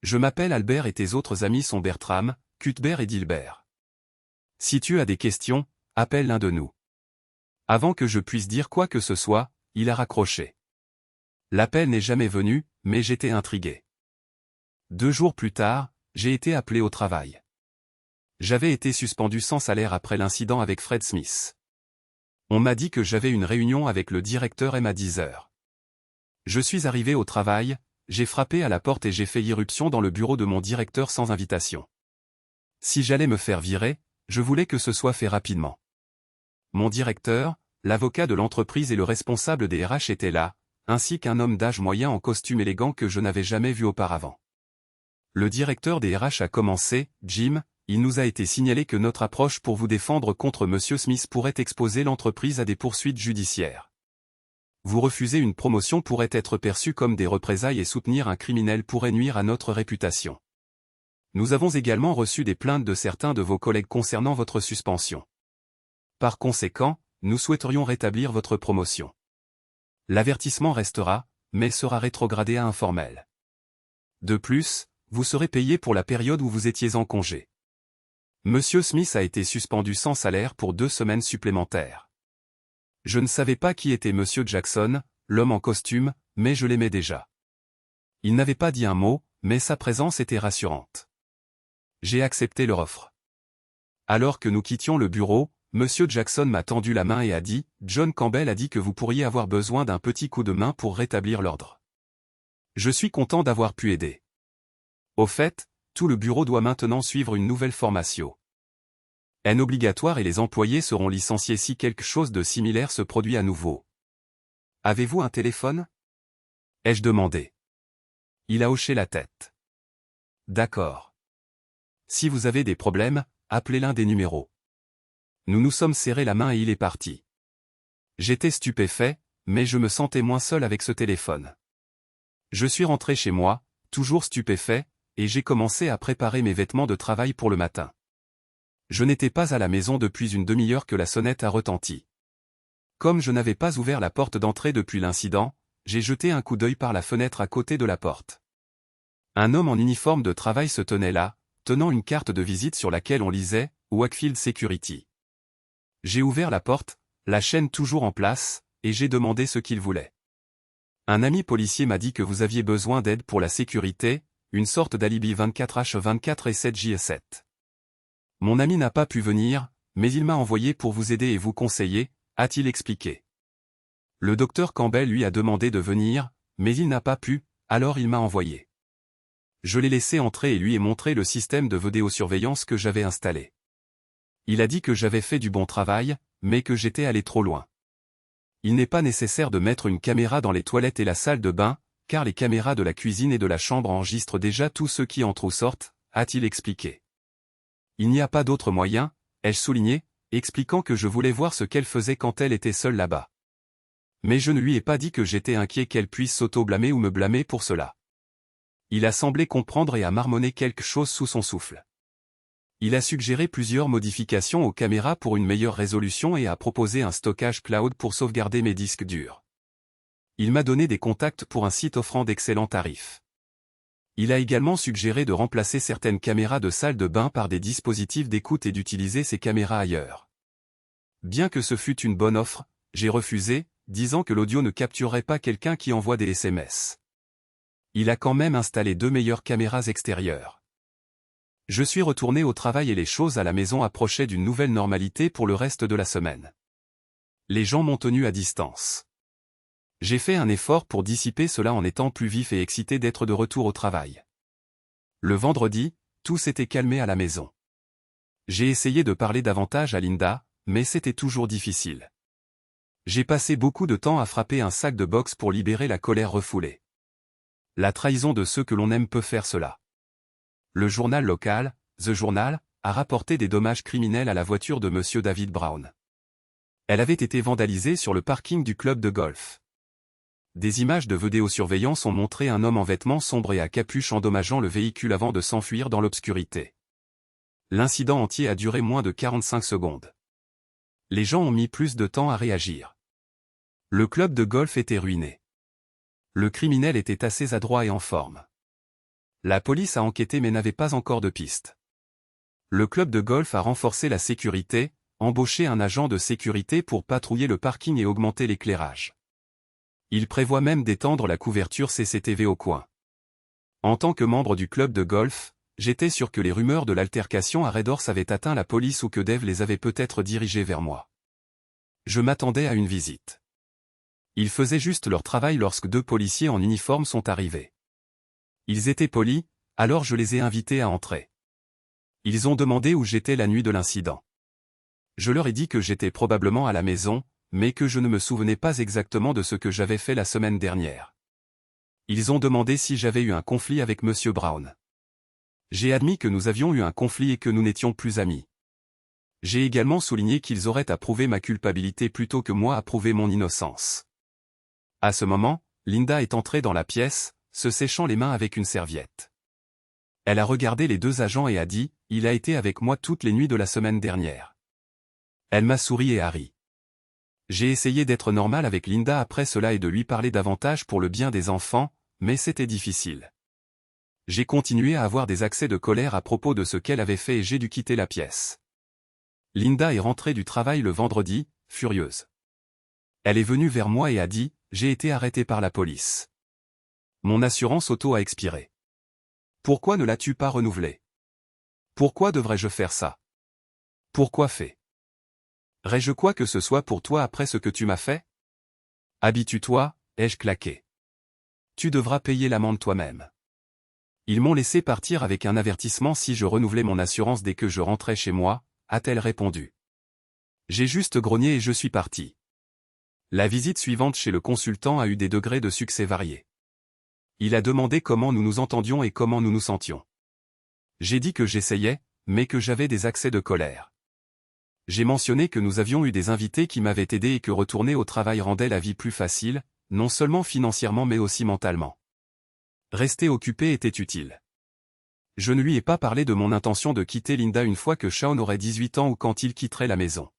Speaker 1: Je m'appelle Albert et tes autres amis sont Bertram, Cuthbert et Dilbert. Si tu as des questions, appelle l'un de nous. Avant que je puisse dire quoi que ce soit, il a raccroché. L'appel n'est jamais venu, mais j'étais intrigué. 2 jours plus tard, j'ai été appelé au travail. J'avais été suspendu sans salaire après l'incident avec Fred Smith. On m'a dit que j'avais une réunion avec le directeur M à 10 heures. Je suis arrivé au travail, j'ai frappé à la porte et j'ai fait irruption dans le bureau de mon directeur sans invitation. Si j'allais me faire virer, je voulais que ce soit fait rapidement. Mon directeur, l'avocat de l'entreprise et le responsable des RH étaient là, ainsi qu'un homme d'âge moyen en costume élégant que je n'avais jamais vu auparavant. Le directeur des RH a commencé, Jim, il nous a été signalé que notre approche pour vous défendre contre M. Smith pourrait exposer l'entreprise à des poursuites judiciaires. Vous refuser une promotion pourrait être perçu comme des représailles et soutenir un criminel pourrait nuire à notre réputation. Nous avons également reçu des plaintes de certains de vos collègues concernant votre suspension. Par conséquent, nous souhaiterions rétablir votre promotion. L'avertissement restera, mais sera rétrogradé à informel. De plus, vous serez payé pour la période où vous étiez en congé. Monsieur Smith a été suspendu sans salaire pour 2 semaines supplémentaires. Je ne savais pas qui était Monsieur Jackson, l'homme en costume, mais je l'aimais déjà. Il n'avait pas dit un mot, mais sa présence était rassurante. J'ai accepté leur offre. Alors que nous quittions le bureau, Monsieur Jackson m'a tendu la main et a dit, John Campbell a dit que vous pourriez avoir besoin d'un petit coup de main pour rétablir l'ordre. Je suis content d'avoir pu aider. Au fait, tout le bureau doit maintenant suivre une nouvelle formation. N obligatoire et les employés seront licenciés si quelque chose de similaire se produit à nouveau. Avez-vous un téléphone? Ai-je demandé. Il a hoché la tête. D'accord. Si vous avez des problèmes, appelez l'un des numéros. Nous nous sommes serrés la main et il est parti. J'étais stupéfait, mais je me sentais moins seul avec ce téléphone. Je suis rentré chez moi, toujours stupéfait, et j'ai commencé à préparer mes vêtements de travail pour le matin. Je n'étais pas à la maison depuis une demi-heure que la sonnette a retenti. Comme je n'avais pas ouvert la porte d'entrée depuis l'incident, j'ai jeté un coup d'œil par la fenêtre à côté de la porte. Un homme en uniforme de travail se tenait là, tenant une carte de visite sur laquelle on lisait « Wakefield Security ». J'ai ouvert la porte, la chaîne toujours en place, et j'ai demandé ce qu'il voulait. Un ami policier m'a dit que vous aviez besoin d'aide pour la sécurité, une sorte d'alibi 24H24 et 7J7. Mon ami n'a pas pu venir, mais il m'a envoyé pour vous aider et vous conseiller, a-t-il expliqué. Le docteur Campbell lui a demandé de venir, mais il n'a pas pu, alors il m'a envoyé. Je l'ai laissé entrer et lui ai montré le système de vidéosurveillance que j'avais installé. Il a dit que j'avais fait du bon travail, mais que j'étais allé trop loin. Il n'est pas nécessaire de mettre une caméra dans les toilettes et la salle de bain, car les caméras de la cuisine et de la chambre enregistrent déjà tous ceux qui entrent ou sortent, a-t-il expliqué. Il n'y a pas d'autre moyen, ai-je souligné, expliquant que je voulais voir ce qu'elle faisait quand elle était seule là-bas. Mais je ne lui ai pas dit que j'étais inquiet qu'elle puisse s'auto-blâmer ou me blâmer pour cela. Il a semblé comprendre et a marmonné quelque chose sous son souffle. Il a suggéré plusieurs modifications aux caméras pour une meilleure résolution et a proposé un stockage cloud pour sauvegarder mes disques durs. Il m'a donné des contacts pour un site offrant d'excellents tarifs. Il a également suggéré de remplacer certaines caméras de salle de bain par des dispositifs d'écoute et d'utiliser ces caméras ailleurs. Bien que ce fût une bonne offre, j'ai refusé, disant que l'audio ne capturerait pas quelqu'un qui envoie des SMS. Il a quand même installé 2 meilleures caméras extérieures. Je suis retourné au travail et les choses à la maison approchaient d'une nouvelle normalité pour le reste de la semaine. Les gens m'ont tenu à distance. J'ai fait un effort pour dissiper cela en étant plus vif et excité d'être de retour au travail. Le vendredi, tout s'était calmé à la maison. J'ai essayé de parler davantage à Linda, mais c'était toujours difficile. J'ai passé beaucoup de temps à frapper un sac de boxe pour libérer la colère refoulée. La trahison de ceux que l'on aime peut faire cela. Le journal local, The Journal, a rapporté des dommages criminels à la voiture de M. David Brown. Elle avait été vandalisée sur le parking du club de golf. Des images de vidéosurveillance ont montré un homme en vêtements sombres et à capuche endommageant le véhicule avant de s'enfuir dans l'obscurité. L'incident entier a duré moins de 45 secondes. Les gens ont mis plus de temps à réagir. Le club de golf était ruiné. Le criminel était assez adroit et en forme. La police a enquêté mais n'avait pas encore de piste. Le club de golf a renforcé la sécurité, embauché un agent de sécurité pour patrouiller le parking et augmenter l'éclairage. Il prévoit même d'étendre la couverture CCTV au coin. En tant que membre du club de golf, j'étais sûr que les rumeurs de l'altercation à Red Horse avaient atteint la police ou que Dave les avait peut-être dirigés vers moi. Je m'attendais à une visite. Ils faisaient juste leur travail lorsque 2 policiers en uniforme sont arrivés. Ils étaient polis, alors je les ai invités à entrer. Ils ont demandé où j'étais la nuit de l'incident. Je leur ai dit que j'étais probablement à la maison, mais que je ne me souvenais pas exactement de ce que j'avais fait la semaine dernière. Ils ont demandé si j'avais eu un conflit avec M. Brown. J'ai admis que nous avions eu un conflit et que nous n'étions plus amis. J'ai également souligné qu'ils auraient à prouver ma culpabilité plutôt que moi à prouver mon innocence. À ce moment, Linda est entrée dans la pièce, se séchant les mains avec une serviette. Elle a regardé les 2 agents et a dit « Il a été avec moi toutes les nuits de la semaine dernière. » Elle m'a souri et a ri. J'ai essayé d'être normal avec Linda après cela et de lui parler davantage pour le bien des enfants, mais c'était difficile. J'ai continué à avoir des accès de colère à propos de ce qu'elle avait fait et j'ai dû quitter la pièce. Linda est rentrée du travail le vendredi, furieuse. Elle est venue vers moi et a dit « J'ai été arrêtée par la police. Mon assurance auto a expiré. Pourquoi ne l'as-tu pas renouvelée? Pourquoi devrais-je faire ça? Pourquoi ferais-je quoi que ce soit pour toi après ce que tu m'as fait? Habitue-toi, ai-je claqué. Tu devras payer l'amende toi-même. Ils m'ont laissé partir avec un avertissement si je renouvelais mon assurance dès que je rentrais chez moi, a-t-elle répondu. J'ai juste grogné et je suis parti. La visite suivante chez le consultant a eu des degrés de succès variés. Il a demandé comment nous nous entendions et comment nous nous sentions. J'ai dit que j'essayais, mais que j'avais des accès de colère. J'ai mentionné que nous avions eu des invités qui m'avaient aidé et que retourner au travail rendait la vie plus facile, non seulement financièrement mais aussi mentalement. Rester occupé était utile. Je ne lui ai pas parlé de mon intention de quitter Linda une fois que Shaun aurait 18 ans ou quand il quitterait la maison.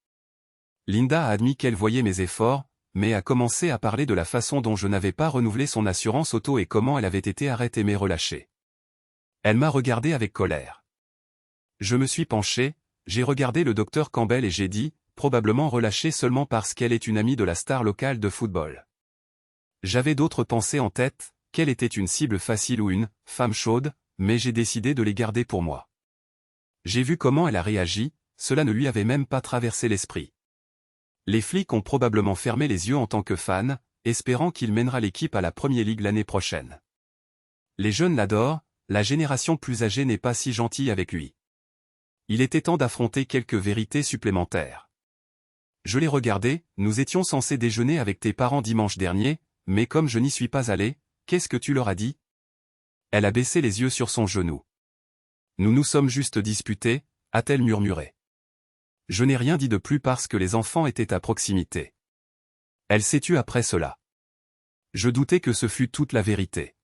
Speaker 1: Linda a admis qu'elle voyait mes efforts, mais a commencé à parler de la façon dont je n'avais pas renouvelé son assurance auto et comment elle avait été arrêtée mais relâchée. Elle m'a regardé avec colère. Je me suis penché, j'ai regardé le docteur Campbell et j'ai dit, probablement relâchée seulement parce qu'elle est une amie de la star locale de football. J'avais d'autres pensées en tête, qu'elle était une cible facile ou une femme chaude, mais j'ai décidé de les garder pour moi. J'ai vu comment elle a réagi, cela ne lui avait même pas traversé l'esprit. Les flics ont probablement fermé les yeux en tant que fan, espérant qu'il mènera l'équipe à la Premier League l'année prochaine. Les jeunes l'adorent, la génération plus âgée n'est pas si gentille avec lui. Il était temps d'affronter quelques vérités supplémentaires. Je l'ai regardé, nous étions censés déjeuner avec tes parents dimanche dernier, mais comme je n'y suis pas allé, qu'est-ce que tu leur as dit? Elle a baissé les yeux sur son genou. Nous nous sommes juste disputés, a-t-elle murmuré. Je n'ai rien dit de plus parce que les enfants étaient à proximité. Elle s'est tue après cela. Je doutais que ce fût toute la vérité.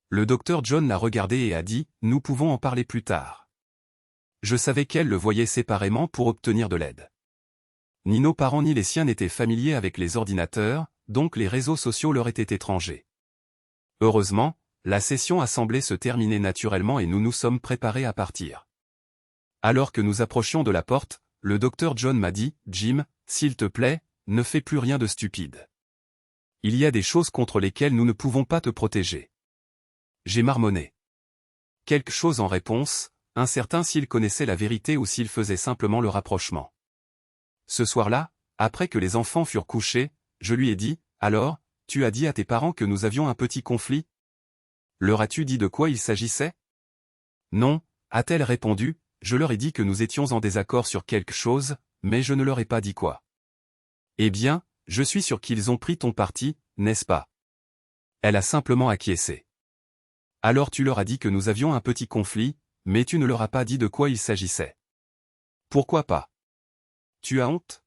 Speaker 1: Le docteur John l'a regardé et a dit, nous pouvons en parler plus tard. Je savais qu'elle le voyait séparément pour obtenir de l'aide. Ni nos parents ni les siens n'étaient familiers avec les ordinateurs, donc les réseaux sociaux leur étaient étrangers. Heureusement, la session a semblé se terminer naturellement et nous nous sommes préparés à partir. Alors que nous approchions de la porte, le docteur John m'a dit, Jim, s'il te plaît, ne fais plus rien de stupide. Il y a des choses contre lesquelles nous ne pouvons pas te protéger. J'ai marmonné. Quelque chose en réponse, incertain s'il connaissait la vérité ou s'il faisait simplement le rapprochement. Ce soir-là, après que les enfants furent couchés, je lui ai dit, alors, tu as dit à tes parents que nous avions un petit conflit? Leur as-tu dit de quoi il s'agissait? Non, a-t-elle répondu, je leur ai dit que nous étions en désaccord sur quelque chose, mais je ne leur ai pas dit quoi. Eh bien, je suis sûr qu'ils ont pris ton parti, n'est-ce pas? Elle a simplement acquiescé. Alors tu leur as dit que nous avions un petit conflit, mais tu ne leur as pas dit de quoi il s'agissait. Pourquoi pas? Tu as honte?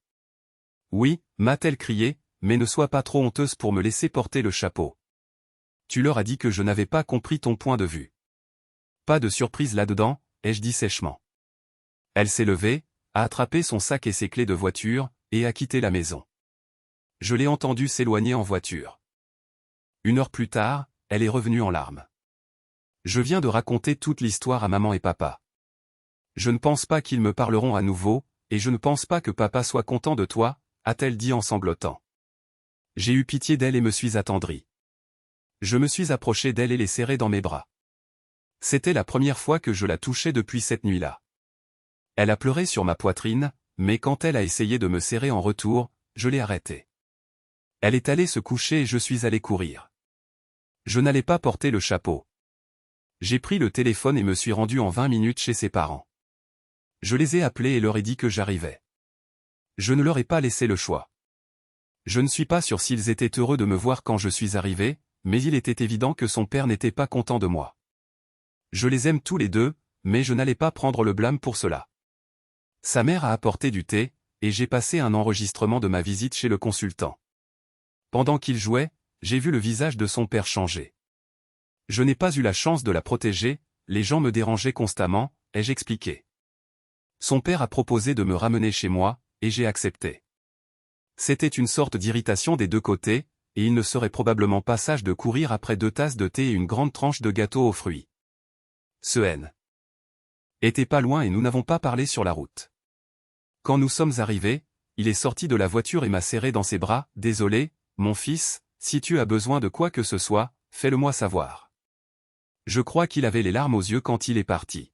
Speaker 1: Oui, m'a-t-elle crié, mais ne sois pas trop honteuse pour me laisser porter le chapeau. Tu leur as dit que je n'avais pas compris ton point de vue. Pas de surprise là-dedans, ai-je dit sèchement. Elle s'est levée, a attrapé son sac et ses clés de voiture, et a quitté la maison. Je l'ai entendue s'éloigner en voiture. 1 heure plus tard, elle est revenue en larmes. Je viens de raconter toute l'histoire à maman et papa. Je ne pense pas qu'ils me parleront à nouveau, et je ne pense pas que papa soit content de toi, a-t-elle dit en sanglotant. J'ai eu pitié d'elle et me suis attendri. Je me suis approché d'elle et l'ai serrée dans mes bras. C'était la première fois que je la touchais depuis cette nuit-là. Elle a pleuré sur ma poitrine, mais quand elle a essayé de me serrer en retour, je l'ai arrêtée. Elle est allée se coucher et je suis allé courir. Je n'allais pas porter le chapeau. J'ai pris le téléphone et me suis rendu en 20 minutes chez ses parents. Je les ai appelés et leur ai dit que j'arrivais. Je ne leur ai pas laissé le choix. Je ne suis pas sûr s'ils étaient heureux de me voir quand je suis arrivé, mais il était évident que son père n'était pas content de moi. Je les aime tous les deux, mais je n'allais pas prendre le blâme pour cela. Sa mère a apporté du thé, et j'ai passé un enregistrement de ma visite chez le consultant. Pendant qu'il jouait, j'ai vu le visage de son père changer. Je n'ai pas eu la chance de la protéger, les gens me dérangeaient constamment, ai-je expliqué. Son père a proposé de me ramener chez moi, et j'ai accepté. C'était une sorte d'irritation des deux côtés, et il ne serait probablement pas sage de courir après 2 tasses de thé et une grande tranche de gâteau aux fruits. Ce N était pas loin et nous n'avons pas parlé sur la route. Quand nous sommes arrivés, il est sorti de la voiture et m'a serré dans ses bras, « Désolé, mon fils, si tu as besoin de quoi que ce soit, fais-le-moi savoir. » Je crois qu'il avait les larmes aux yeux quand il est parti.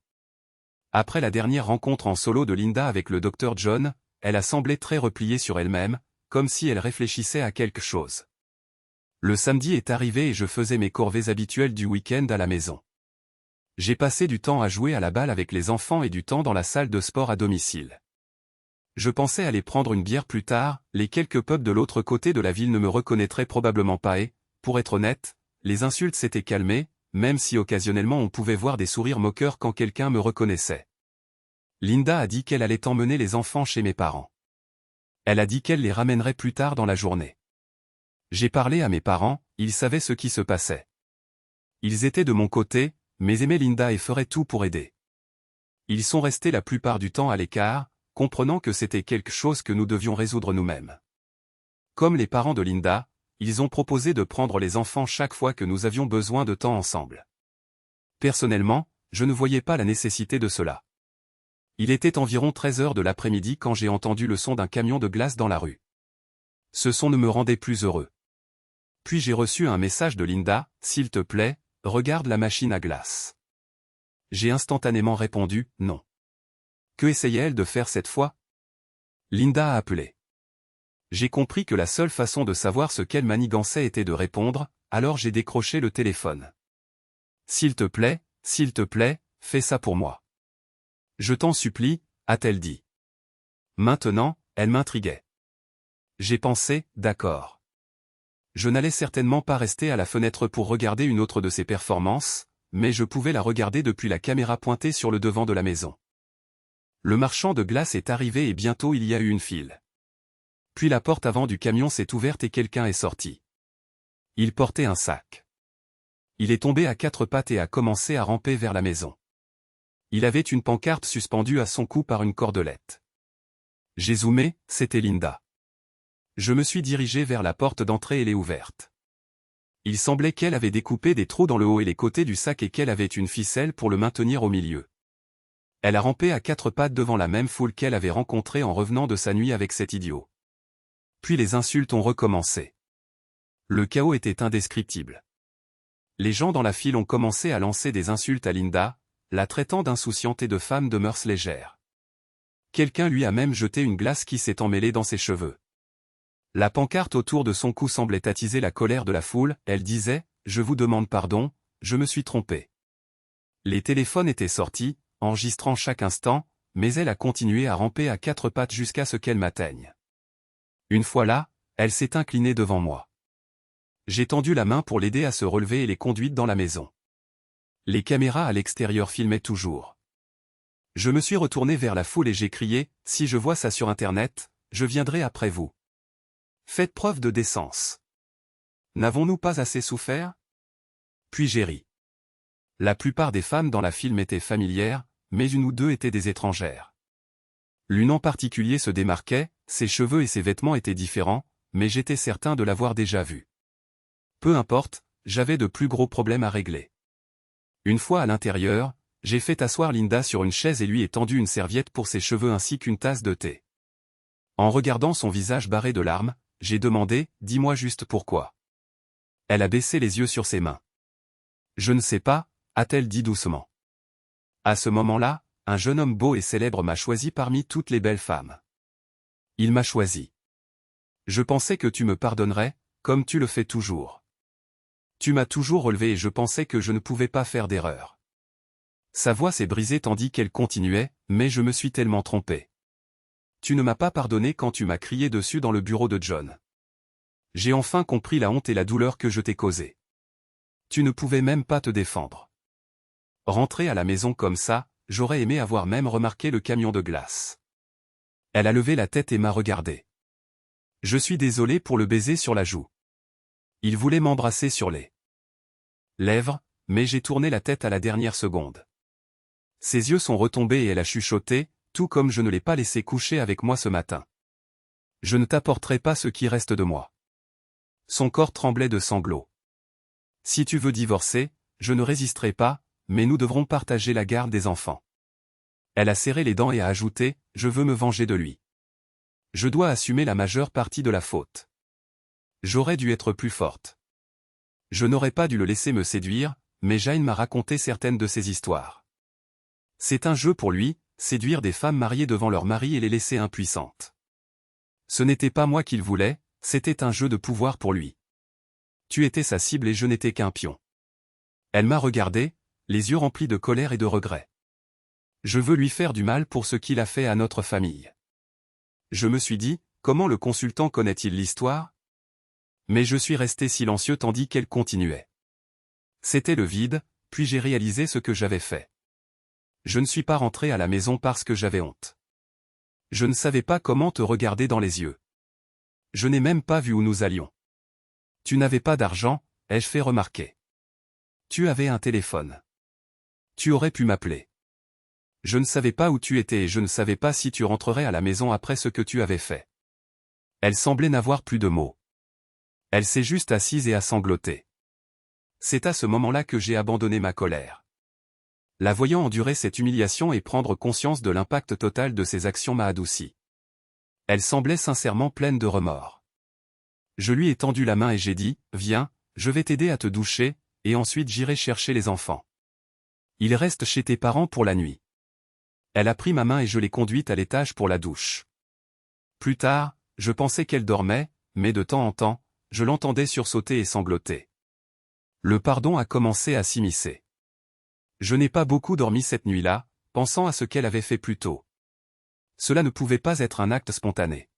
Speaker 1: Après la dernière rencontre en solo de Linda avec le docteur John, elle a semblé très repliée sur elle-même, comme si elle réfléchissait à quelque chose. Le samedi est arrivé et je faisais mes corvées habituelles du week-end à la maison. J'ai passé du temps à jouer à la balle avec les enfants et du temps dans la salle de sport à domicile. Je pensais aller prendre une bière plus tard, les quelques pubs de l'autre côté de la ville ne me reconnaîtraient probablement pas et, pour être honnête, les insultes s'étaient calmées, même si occasionnellement on pouvait voir des sourires moqueurs quand quelqu'un me reconnaissait. Linda a dit qu'elle allait emmener les enfants chez mes parents. Elle a dit qu'elle les ramènerait plus tard dans la journée. J'ai parlé à mes parents, ils savaient ce qui se passait. Ils étaient de mon côté, mais aimaient Linda et feraient tout pour aider. Ils sont restés la plupart du temps à l'écart, comprenant que c'était quelque chose que nous devions résoudre nous-mêmes. Comme les parents de Linda, ils ont proposé de prendre les enfants chaque fois que nous avions besoin de temps ensemble. Personnellement, je ne voyais pas la nécessité de cela. Il était environ 13 heures de l'après-midi quand j'ai entendu le son d'un camion de glace dans la rue. Ce son ne me rendait plus heureux. Puis j'ai reçu un message de Linda, « S'il te plaît, regarde la machine à glace. » J'ai instantanément répondu, non. Que essayait-elle de faire cette fois? Linda a appelé. J'ai compris que la seule façon de savoir ce qu'elle manigançait était de répondre, alors j'ai décroché le téléphone. S'il te plaît, fais ça pour moi. Je t'en supplie, a-t-elle dit. Maintenant, elle m'intriguait. J'ai pensé, d'accord. Je n'allais certainement pas rester à la fenêtre pour regarder une autre de ses performances, mais je pouvais la regarder depuis la caméra pointée sur le devant de la maison. Le marchand de glace est arrivé et bientôt il y a eu une file. Puis la porte avant du camion s'est ouverte et quelqu'un est sorti. Il portait un sac. Il est tombé à quatre pattes et a commencé à ramper vers la maison. Il avait une pancarte suspendue à son cou par une cordelette. J'ai zoomé, c'était Linda. Je me suis dirigé vers la porte d'entrée et l'ai ouverte. Il semblait qu'elle avait découpé des trous dans le haut et les côtés du sac et qu'elle avait une ficelle pour le maintenir au milieu. Elle a rampé à quatre pattes devant la même foule qu'elle avait rencontrée en revenant de sa nuit avec cet idiot. Puis les insultes ont recommencé. Le chaos était indescriptible. Les gens dans la file ont commencé à lancer des insultes à Linda, la traitant d'insouciante et de femme de mœurs légères. Quelqu'un lui a même jeté une glace qui s'est emmêlée dans ses cheveux. La pancarte autour de son cou semblait attiser la colère de la foule, elle disait « Je vous demande pardon, je me suis trompée ». Les téléphones étaient sortis, enregistrant chaque instant, mais elle a continué à ramper à quatre pattes jusqu'à ce qu'elle m'atteigne. Une fois là, elle s'est inclinée devant moi. J'ai tendu la main pour l'aider à se relever et l'ai conduite dans la maison. Les caméras à l'extérieur filmaient toujours. Je me suis retourné vers la foule et j'ai crié « Si je vois ça sur Internet, je viendrai après vous. Faites preuve de décence. N'avons-nous pas assez souffert ?» Puis j'ai ri. La plupart des femmes dans la film étaient familières, mais une ou deux étaient des étrangères. L'une en particulier se démarquait, ses cheveux et ses vêtements étaient différents, mais j'étais certain de l'avoir déjà vue. Peu importe, j'avais de plus gros problèmes à régler. Une fois à l'intérieur, j'ai fait asseoir Linda sur une chaise et lui ai tendu une serviette pour ses cheveux ainsi qu'une tasse de thé. En regardant son visage barré de larmes, j'ai demandé « Dis-moi juste pourquoi ». Elle a baissé les yeux sur ses mains. « Je ne sais pas », a-t-elle dit doucement. À ce moment-là, un jeune homme beau et célèbre m'a choisi parmi toutes les belles femmes. Il m'a choisi. Je pensais que tu me pardonnerais, comme tu le fais toujours. Tu m'as toujours relevé et je pensais que je ne pouvais pas faire d'erreur. Sa voix s'est brisée tandis qu'elle continuait, mais je me suis tellement trompé. Tu ne m'as pas pardonné quand tu m'as crié dessus dans le bureau de John. J'ai enfin compris la honte et la douleur que je t'ai causée. Tu ne pouvais même pas te défendre. Rentrer à la maison comme ça, j'aurais aimé avoir même remarqué le camion de glace. Elle a levé la tête et m'a regardé. Je suis désolé pour le baiser sur la joue. Il voulait m'embrasser sur les lèvres, mais j'ai tourné la tête à la dernière seconde. Ses yeux sont retombés et elle a chuchoté, tout comme je ne l'ai pas laissé coucher avec moi ce matin. Je ne t'apporterai pas ce qui reste de moi. Son corps tremblait de sanglots. Si tu veux divorcer, je ne résisterai pas, mais nous devrons partager la garde des enfants. Elle a serré les dents et a ajouté, je veux me venger de lui. Je dois assumer la majeure partie de la faute. J'aurais dû être plus forte. Je n'aurais pas dû le laisser me séduire, mais Jane m'a raconté certaines de ses histoires. C'est un jeu pour lui, séduire des femmes mariées devant leur mari et les laisser impuissantes. Ce n'était pas moi qu'il voulait, c'était un jeu de pouvoir pour lui. Tu étais sa cible et je n'étais qu'un pion. Elle m'a regardé, les yeux remplis de colère et de regret. Je veux lui faire du mal pour ce qu'il a fait à notre famille. Je me suis dit, comment le consultant connaît-il l'histoire? Mais je suis resté silencieux tandis qu'elle continuait. C'était le vide, puis j'ai réalisé ce que j'avais fait. Je ne suis pas rentré à la maison parce que j'avais honte. Je ne savais pas comment te regarder dans les yeux. Je n'ai même pas vu où nous allions. Tu n'avais pas d'argent, ai-je fait remarquer. Tu avais un téléphone. Tu aurais pu m'appeler. Je ne savais pas où tu étais et je ne savais pas si tu rentrerais à la maison après ce que tu avais fait. Elle semblait n'avoir plus de mots. Elle s'est juste assise et a sangloté. C'est à ce moment-là que j'ai abandonné ma colère. La voyant endurer cette humiliation et prendre conscience de l'impact total de ses actions m'a adouci. Elle semblait sincèrement pleine de remords. Je lui ai tendu la main et j'ai dit, « Viens, je vais t'aider à te doucher, et ensuite j'irai chercher les enfants. Ils restent chez tes parents pour la nuit. » Elle a pris ma main et je l'ai conduite à l'étage pour la douche. Plus tard, je pensais qu'elle dormait, mais de temps en temps, je l'entendais sursauter et sangloter. Le pardon a commencé à s'immiscer. Je n'ai pas beaucoup dormi cette nuit-là, pensant à ce qu'elle avait fait plus tôt. Cela ne pouvait pas être un acte spontané.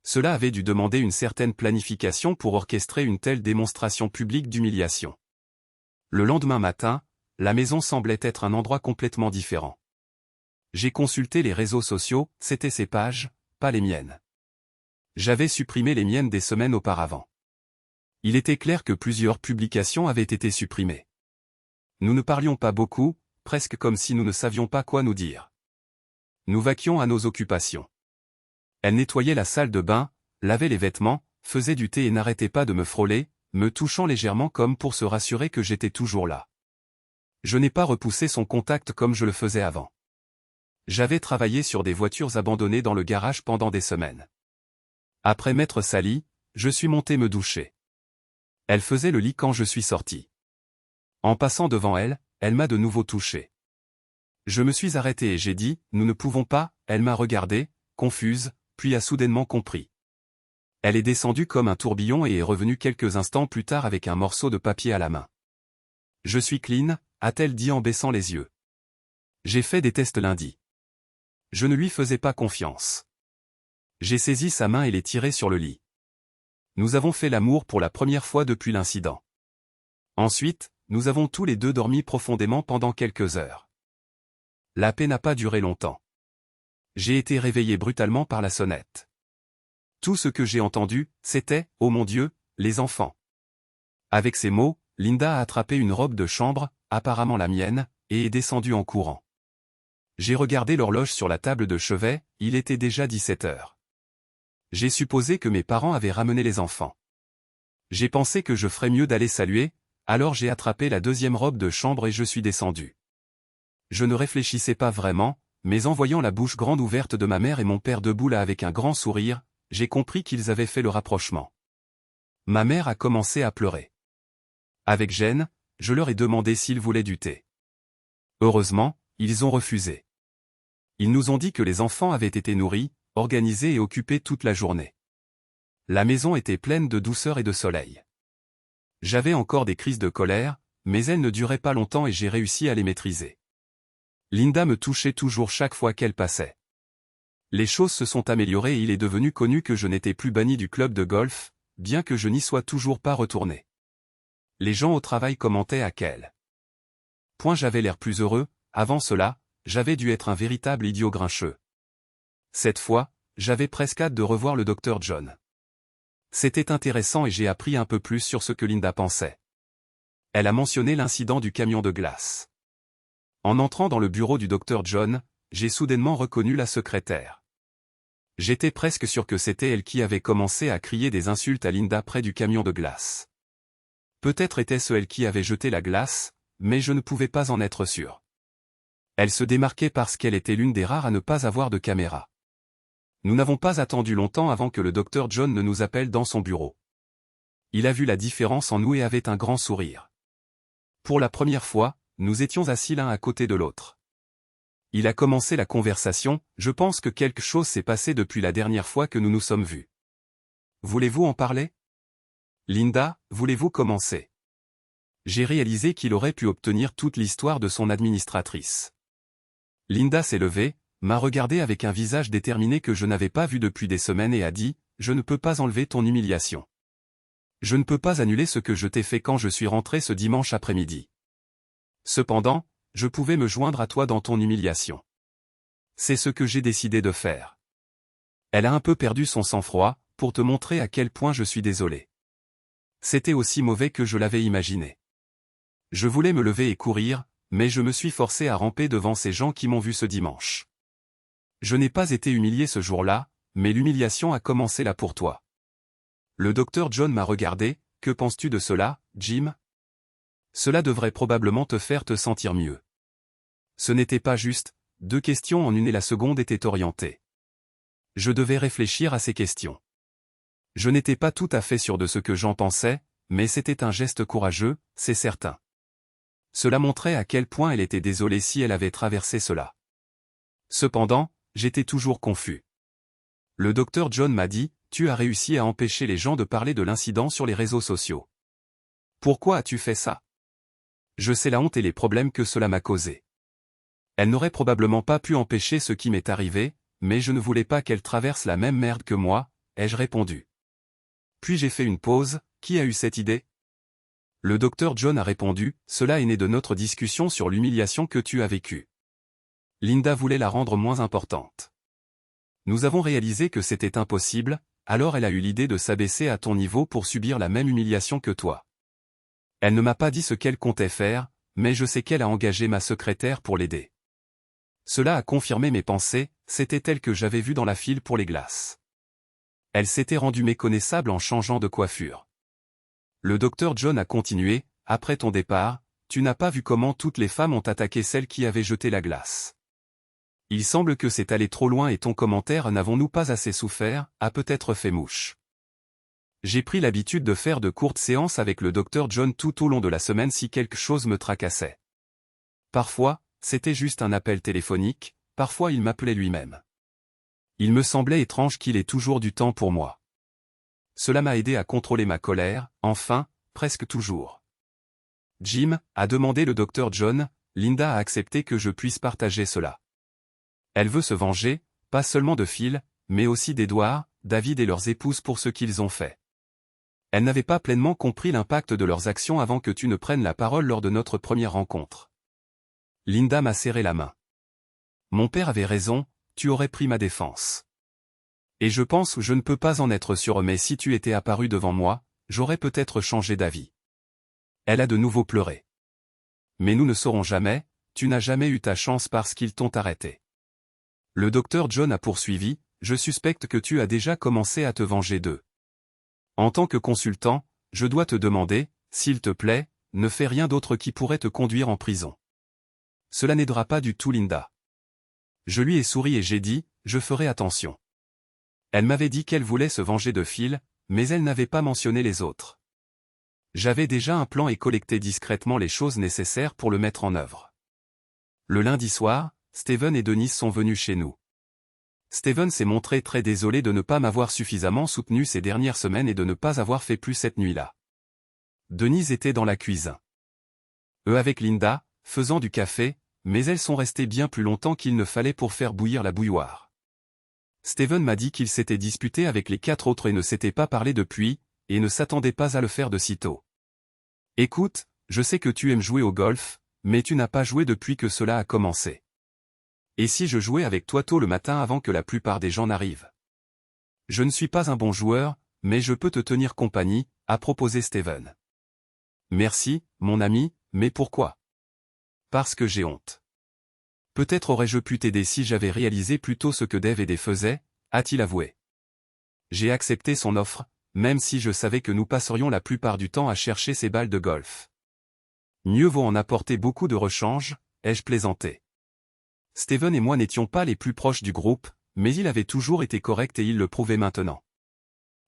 Speaker 1: Cela avait dû demander une certaine planification pour orchestrer une telle démonstration publique d'humiliation. Le lendemain matin, la maison semblait être un endroit complètement différent. J'ai consulté les réseaux sociaux, c'était ses pages, pas les miennes. J'avais supprimé les miennes des semaines auparavant. Il était clair que plusieurs publications avaient été supprimées. Nous ne parlions pas beaucoup, presque comme si nous ne savions pas quoi nous dire. Nous vaquions à nos occupations. Elle nettoyait la salle de bain, lavait les vêtements, faisait du thé et n'arrêtait pas de me frôler, me touchant légèrement comme pour se rassurer que j'étais toujours là. Je n'ai pas repoussé son contact comme je le faisais avant. J'avais travaillé sur des voitures abandonnées dans le garage pendant des semaines. Après m'être sali, je suis monté me doucher. Elle faisait le lit quand je suis sorti. En passant devant elle, elle m'a de nouveau touché. Je me suis arrêté et j'ai dit, nous ne pouvons pas, elle m'a regardé, confuse, puis a soudainement compris. Elle est descendue comme un tourbillon et est revenue quelques instants plus tard avec un morceau de papier à la main. Je suis clean, a-t-elle dit en baissant les yeux. J'ai fait des tests lundi. Je ne lui faisais pas confiance. J'ai saisi sa main et l'ai tirée sur le lit. Nous avons fait l'amour pour la première fois depuis l'incident. Ensuite, nous avons tous les deux dormi profondément pendant quelques heures. La paix n'a pas duré longtemps. J'ai été réveillé brutalement par la sonnette. Tout ce que j'ai entendu, c'était « Oh mon Dieu, les enfants !» Avec ces mots, Linda a attrapé une robe de chambre, apparemment la mienne, et est descendue en courant. J'ai regardé l'horloge sur la table de chevet, il était déjà 17 heures. J'ai supposé que mes parents avaient ramené les enfants. J'ai pensé que je ferais mieux d'aller saluer, alors j'ai attrapé la deuxième robe de chambre et je suis descendu. Je ne réfléchissais pas vraiment, mais en voyant la bouche grande ouverte de ma mère et mon père debout là avec un grand sourire, j'ai compris qu'ils avaient fait le rapprochement. Ma mère a commencé à pleurer. Avec gêne, je leur ai demandé s'ils voulaient du thé. Heureusement, ils ont refusé. Ils nous ont dit que les enfants avaient été nourris, organisés et occupés toute la journée. La maison était pleine de douceur et de soleil. J'avais encore des crises de colère, mais elles ne duraient pas longtemps et j'ai réussi à les maîtriser. Linda me touchait toujours chaque fois qu'elle passait. Les choses se sont améliorées et il est devenu connu que je n'étais plus banni du club de golf, bien que je n'y sois toujours pas retourné. Les gens au travail commentaient à quel point j'avais l'air plus heureux, avant cela, j'avais dû être un véritable idiot grincheux. Cette fois, j'avais presque hâte de revoir le Dr John. C'était intéressant et j'ai appris un peu plus sur ce que Linda pensait. Elle a mentionné l'incident du camion de glace. En entrant dans le bureau du Dr John, j'ai soudainement reconnu la secrétaire. J'étais presque sûr que c'était elle qui avait commencé à crier des insultes à Linda près du camion de glace. Peut-être était-ce elle qui avait jeté la glace, mais je ne pouvais pas en être sûr. Elle se démarquait parce qu'elle était l'une des rares à ne pas avoir de caméra. Nous n'avons pas attendu longtemps avant que le Dr John ne nous appelle dans son bureau. Il a vu la différence en nous et avait un grand sourire. Pour la première fois, nous étions assis l'un à côté de l'autre. Il a commencé la conversation, je pense que quelque chose s'est passé depuis la dernière fois que nous nous sommes vus. Voulez-vous en parler? Linda, voulez-vous commencer? J'ai réalisé qu'il aurait pu obtenir toute l'histoire de son administratrice. Linda s'est levée, m'a regardé avec un visage déterminé que je n'avais pas vu depuis des semaines et a dit, « Je ne peux pas enlever ton humiliation. Je ne peux pas annuler ce que je t'ai fait quand je suis rentré ce dimanche après-midi. Cependant, je pouvais me joindre à toi dans ton humiliation. C'est ce que j'ai décidé de faire. » Elle a un peu perdu son sang-froid, pour te montrer à quel point je suis désolé. C'était aussi mauvais que je l'avais imaginé. Je voulais me lever et courir, mais je me suis forcé à ramper devant ces gens qui m'ont vu ce dimanche. Je n'ai pas été humilié ce jour-là, mais l'humiliation a commencé là pour toi. Le Dr John m'a regardé, que penses-tu de cela, Jim? Cela devrait probablement te faire te sentir mieux. Ce n'était pas juste, 2 questions en une et la seconde était orientée. Je devais réfléchir à ces questions. Je n'étais pas tout à fait sûr de ce que j'en pensais, mais c'était un geste courageux, c'est certain. Cela montrait à quel point elle était désolée si elle avait traversé cela. Cependant, j'étais toujours confus. Le Dr John m'a dit, « Tu as réussi à empêcher les gens de parler de l'incident sur les réseaux sociaux. Pourquoi as-tu fait ça? Je sais la honte et les problèmes que cela m'a causé. Elle n'aurait probablement pas pu empêcher ce qui m'est arrivé, mais je ne voulais pas qu'elle traverse la même merde que moi, ai-je répondu. Puis j'ai fait une pause. Qui a eu cette idée? Le docteur John a répondu, cela est né de notre discussion sur l'humiliation que tu as vécue. Linda voulait la rendre moins importante. Nous avons réalisé que c'était impossible, alors elle a eu l'idée de s'abaisser à ton niveau pour subir la même humiliation que toi. Elle ne m'a pas dit ce qu'elle comptait faire, mais je sais qu'elle a engagé ma secrétaire pour l'aider. Cela a confirmé mes pensées, c'était elle que j'avais vue dans la file pour les glaces. Elle s'était rendue méconnaissable en changeant de coiffure. Le docteur John a continué, après ton départ, tu n'as pas vu comment toutes les femmes ont attaqué celle qui avait jeté la glace. Il semble que c'est allé trop loin et ton commentaire n'avons-nous pas assez souffert, a peut-être fait mouche. J'ai pris l'habitude de faire de courtes séances avec le docteur John tout au long de la semaine si quelque chose me tracassait. Parfois, c'était juste un appel téléphonique, parfois il m'appelait lui-même. Il me semblait étrange qu'il ait toujours du temps pour moi. Cela m'a aidé à contrôler ma colère, enfin, presque toujours. Jim, a demandé le docteur John, Linda a accepté que je puisse partager cela. Elle veut se venger, pas seulement de Phil, mais aussi d'Edward, David et leurs épouses pour ce qu'ils ont fait. Elle n'avait pas pleinement compris l'impact de leurs actions avant que tu ne prennes la parole lors de notre première rencontre. Linda m'a serré la main. Mon père avait raison, tu aurais pris ma défense. Et je pense je ne peux pas en être sûr mais si tu étais apparu devant moi, j'aurais peut-être changé d'avis. Elle a de nouveau pleuré. Mais nous ne saurons jamais, tu n'as jamais eu ta chance parce qu'ils t'ont arrêté. Le docteur John a poursuivi, je suspecte que tu as déjà commencé à te venger d'eux. En tant que consultant, je dois te demander, s'il te plaît, ne fais rien d'autre qui pourrait te conduire en prison. Cela n'aidera pas du tout Linda. Je lui ai souri et j'ai dit, je ferai attention. Elle m'avait dit qu'elle voulait se venger de Phil, mais elle n'avait pas mentionné les autres. J'avais déjà un plan et collecté discrètement les choses nécessaires pour le mettre en œuvre. Le lundi soir, Steven et Denise sont venus chez nous. Steven s'est montré très désolé de ne pas m'avoir suffisamment soutenu ces dernières semaines et de ne pas avoir fait plus cette nuit-là. Denise était dans la cuisine. Eux avec Linda, faisant du café, mais elles sont restées bien plus longtemps qu'il ne fallait pour faire bouillir la bouilloire. Steven m'a dit qu'il s'était disputé avec les 4 autres et ne s'était pas parlé depuis, et ne s'attendait pas à le faire de sitôt. Écoute, je sais que tu aimes jouer au golf, mais tu n'as pas joué depuis que cela a commencé. Et si je jouais avec toi tôt le matin avant que la plupart des gens n'arrivent? Je ne suis pas un bon joueur, mais je peux te tenir compagnie, a proposé Steven. Merci, mon ami, mais pourquoi? Parce que j'ai honte. Peut-être aurais-je pu t'aider si j'avais réalisé plus tôt ce que Dave et Dave faisaient, a-t-il avoué. J'ai accepté son offre, même si je savais que nous passerions la plupart du temps à chercher ces balles de golf. Mieux vaut en apporter beaucoup de rechange, ai-je plaisanté. Steven et moi n'étions pas les plus proches du groupe, mais il avait toujours été correct et il le prouvait maintenant.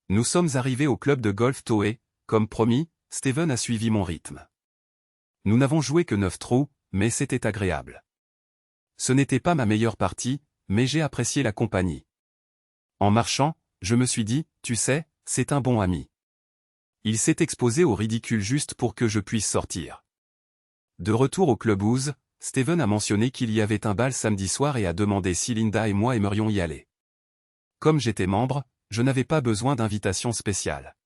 Speaker 1: Nous sommes arrivés au club de golf tôt et, comme promis, Steven a suivi mon rythme. Nous n'avons joué que 9 trous, mais c'était agréable. Ce n'était pas ma meilleure partie, mais j'ai apprécié la compagnie. En marchant, je me suis dit, tu sais, c'est un bon ami. Il s'est exposé au ridicule juste pour que je puisse sortir. De retour au clubhouse, Steven a mentionné qu'il y avait un bal samedi soir et a demandé si Linda et moi aimerions y aller. Comme j'étais membre, je n'avais pas besoin d'invitation spéciale.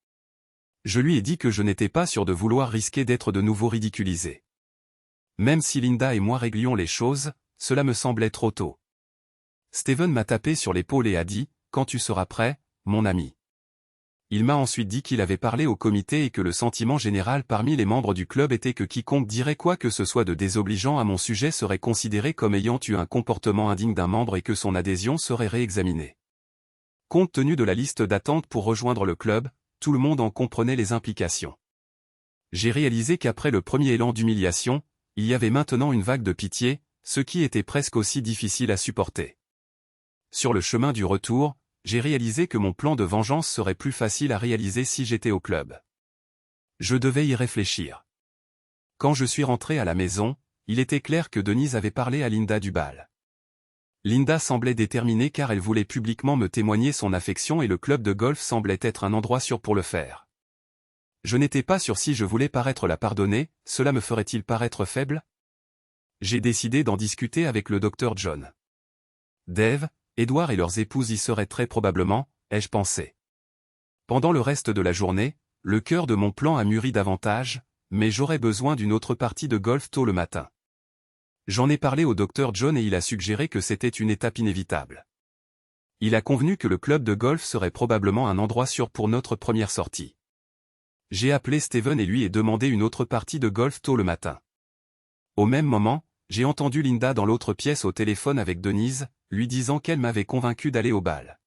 Speaker 1: Je lui ai dit que je n'étais pas sûr de vouloir risquer d'être de nouveau ridiculisé. Même si Linda et moi réglions les choses, cela me semblait trop tôt. Steven m'a tapé sur l'épaule et a dit, quand tu seras prêt, mon ami. Il m'a ensuite dit qu'il avait parlé au comité et que le sentiment général parmi les membres du club était que quiconque dirait quoi que ce soit de désobligeant à mon sujet serait considéré comme ayant eu un comportement indigne d'un membre et que son adhésion serait réexaminée. Compte tenu de la liste d'attente pour rejoindre le club, tout le monde en comprenait les implications. J'ai réalisé qu'après le premier élan d'humiliation, il y avait maintenant une vague de pitié, ce qui était presque aussi difficile à supporter. Sur le chemin du retour, j'ai réalisé que mon plan de vengeance serait plus facile à réaliser si j'étais au club. Je devais y réfléchir. Quand je suis rentré à la maison, il était clair que Denise avait parlé à Linda du bal. Linda semblait déterminée car elle voulait publiquement me témoigner son affection et le club de golf semblait être un endroit sûr pour le faire. Je n'étais pas sûr si je voulais paraître la pardonner, cela me ferait-il paraître faible? J'ai décidé d'en discuter avec le docteur John. Dave, Edward et leurs épouses y seraient très probablement, ai-je pensé. Pendant le reste de la journée, le cœur de mon plan a mûri davantage, mais j'aurais besoin d'une autre partie de golf tôt le matin. J'en ai parlé au docteur John et il a suggéré que c'était une étape inévitable. Il a convenu que le club de golf serait probablement un endroit sûr pour notre première sortie. J'ai appelé Steven et lui ai demandé une autre partie de golf tôt le matin. Au même moment, j'ai entendu Linda dans l'autre pièce au téléphone avec Denise, lui disant qu'elle m'avait convaincu d'aller au bal.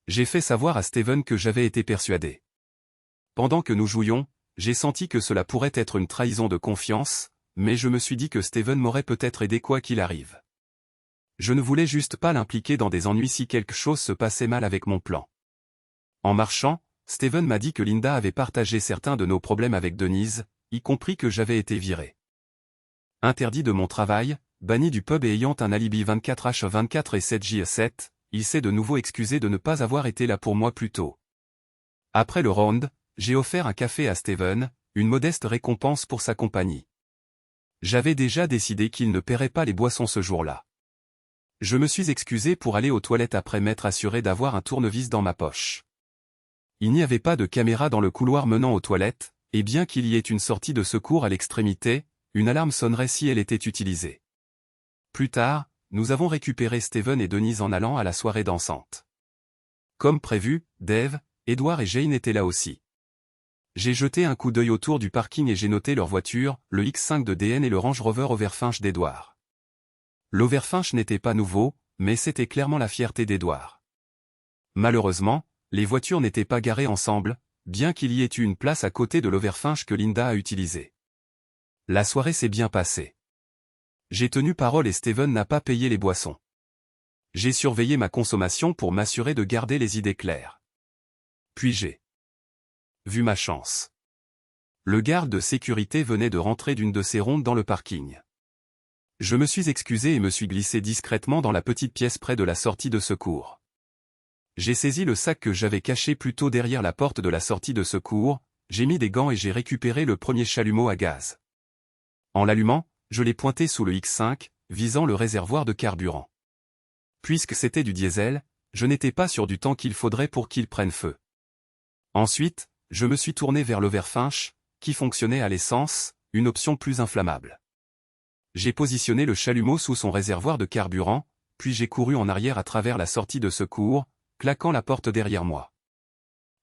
Speaker 1: J'ai fait savoir à Steven que j'avais été persuadé. Pendant que nous jouions, j'ai senti que cela pourrait être une trahison de confiance, mais je me suis dit que Steven m'aurait peut-être aidé quoi qu'il arrive. Je ne voulais juste pas l'impliquer dans des ennuis si quelque chose se passait mal avec mon plan. En marchant, Steven m'a dit que Linda avait partagé certains de nos problèmes avec Denise, y compris que j'avais été viré. Interdit de mon travail, banni du pub et ayant un alibi 24h24 et 7j7, il s'est de nouveau excusé de ne pas avoir été là pour moi plus tôt. Après le round, j'ai offert un café à Steven, une modeste récompense pour sa compagnie. J'avais déjà décidé qu'il ne paierait pas les boissons ce jour-là. Je me suis excusé pour aller aux toilettes après m'être assuré d'avoir un tournevis dans ma poche. Il n'y avait pas de caméra dans le couloir menant aux toilettes, et bien qu'il y ait une sortie de secours à l'extrémité, une alarme sonnerait si elle était utilisée. Plus tard, nous avons récupéré Steven et Denise en allant à la soirée dansante. Comme prévu, Dave, Edward et Jane étaient là aussi. J'ai jeté un coup d'œil autour du parking et j'ai noté leur voiture, le X5 de DN et le Range Rover Overfinch d'Edward. L'Overfinch n'était pas nouveau, mais c'était clairement la fierté d'Edward. Malheureusement, les voitures n'étaient pas garées ensemble, bien qu'il y ait eu une place à côté de l'Overfinch que Linda a utilisée. La soirée s'est bien passée. J'ai tenu parole et Steven n'a pas payé les boissons. J'ai surveillé ma consommation pour m'assurer de garder les idées claires. Puis j'ai vu ma chance. Le garde de sécurité venait de rentrer d'une de ses rondes dans le parking. Je me suis excusé et me suis glissé discrètement dans la petite pièce près de la sortie de secours. J'ai saisi le sac que j'avais caché plus tôt derrière la porte de la sortie de secours, j'ai mis des gants et j'ai récupéré le premier chalumeau à gaz. En l'allumant, je l'ai pointé sous le X5, visant le réservoir de carburant. Puisque c'était du diesel, je n'étais pas sûr du temps qu'il faudrait pour qu'il prenne feu. Ensuite, je me suis tourné vers l'Overfinch, qui fonctionnait à l'essence, une option plus inflammable. J'ai positionné le chalumeau sous son réservoir de carburant, puis j'ai couru en arrière à travers la sortie de secours, claquant la porte derrière moi.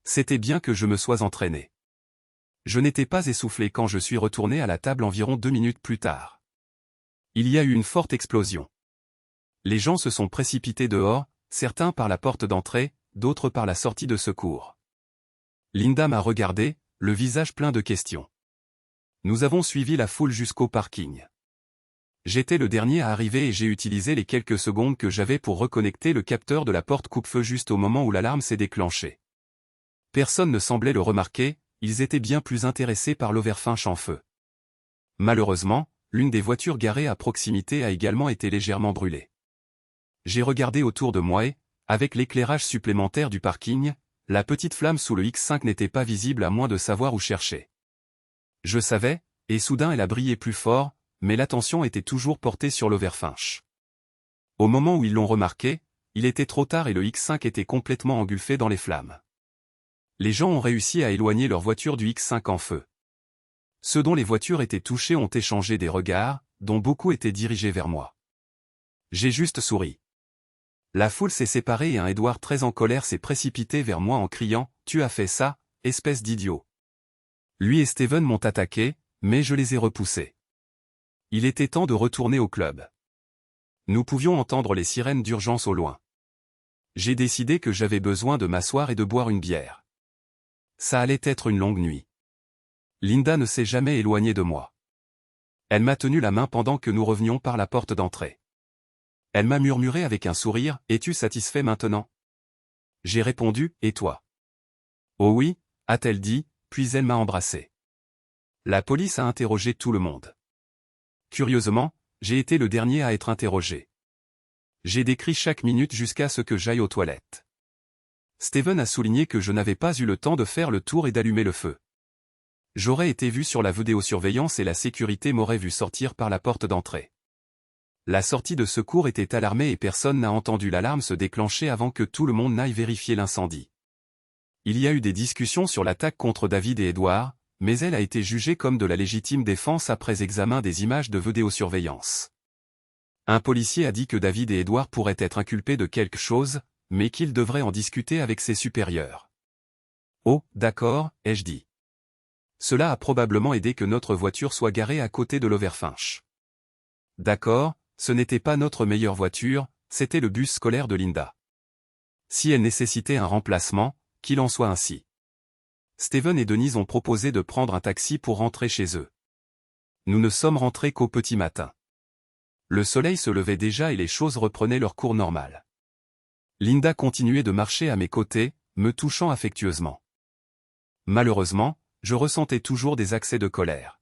Speaker 1: C'était bien que je me sois entraîné. Je n'étais pas essoufflé quand je suis retourné à la table environ 2 minutes plus tard. Il y a eu une forte explosion. Les gens se sont précipités dehors, certains par la porte d'entrée, d'autres par la sortie de secours. Linda m'a regardé, le visage plein de questions. Nous avons suivi la foule jusqu'au parking. J'étais le dernier à arriver et j'ai utilisé les quelques secondes que j'avais pour reconnecter le capteur de la porte coupe-feu juste au moment où l'alarme s'est déclenchée. Personne ne semblait le remarquer, ils étaient bien plus intéressés par l'Overfinch en feu. Malheureusement, l'une des voitures garées à proximité a également été légèrement brûlée. J'ai regardé autour de moi et, avec l'éclairage supplémentaire du parking, la petite flamme sous le X5 n'était pas visible à moins de savoir où chercher. Je savais, et soudain elle a brillé plus fort, mais l'attention était toujours portée sur l'Overfinch. Au moment où ils l'ont remarqué, il était trop tard et le X5 était complètement engulfé dans les flammes. Les gens ont réussi à éloigner leur voiture du X5 en feu. Ceux dont les voitures étaient touchées ont échangé des regards, dont beaucoup étaient dirigés vers moi. J'ai juste souri. La foule s'est séparée et un Edward très en colère s'est précipité vers moi en criant « Tu as fait ça, espèce d'idiot !» Lui et Steven m'ont attaqué, mais je les ai repoussés. Il était temps de retourner au club. Nous pouvions entendre les sirènes d'urgence au loin. J'ai décidé que j'avais besoin de m'asseoir et de boire une bière. Ça allait être une longue nuit. Linda ne s'est jamais éloignée de moi. Elle m'a tenu la main pendant que nous revenions par la porte d'entrée. Elle m'a murmuré avec un sourire « Es-tu satisfait maintenant ?» J'ai répondu « Et toi ?» « Oh oui » a-t-elle dit, puis elle m'a embrassé. La police a interrogé tout le monde. Curieusement, j'ai été le dernier à être interrogé. J'ai décrit chaque minute jusqu'à ce que j'aille aux toilettes. Steven a souligné que je n'avais pas eu le temps de faire le tour et d'allumer le feu. J'aurais été vu sur la vidéosurveillance et la sécurité m'aurait vu sortir par la porte d'entrée. La sortie de secours était alarmée et personne n'a entendu l'alarme se déclencher avant que tout le monde n'aille vérifier l'incendie. Il y a eu des discussions sur l'attaque contre David et Edward, mais elle a été jugée comme de la légitime défense après examen des images de vidéosurveillance. Un policier a dit que David et Edward pourraient être inculpés de quelque chose, mais qu'ils devraient en discuter avec ses supérieurs. Oh, d'accord, ai-je dit. Cela a probablement aidé que notre voiture soit garée à côté de l'Overfinch. D'accord, ce n'était pas notre meilleure voiture, c'était le bus scolaire de Linda. Si elle nécessitait un remplacement, qu'il en soit ainsi. Steven et Denise ont proposé de prendre un taxi pour rentrer chez eux. Nous ne sommes rentrés qu'au petit matin. Le soleil se levait déjà et les choses reprenaient leur cours normal. Linda continuait de marcher à mes côtés, me touchant affectueusement. Malheureusement, je ressentais toujours des accès de colère.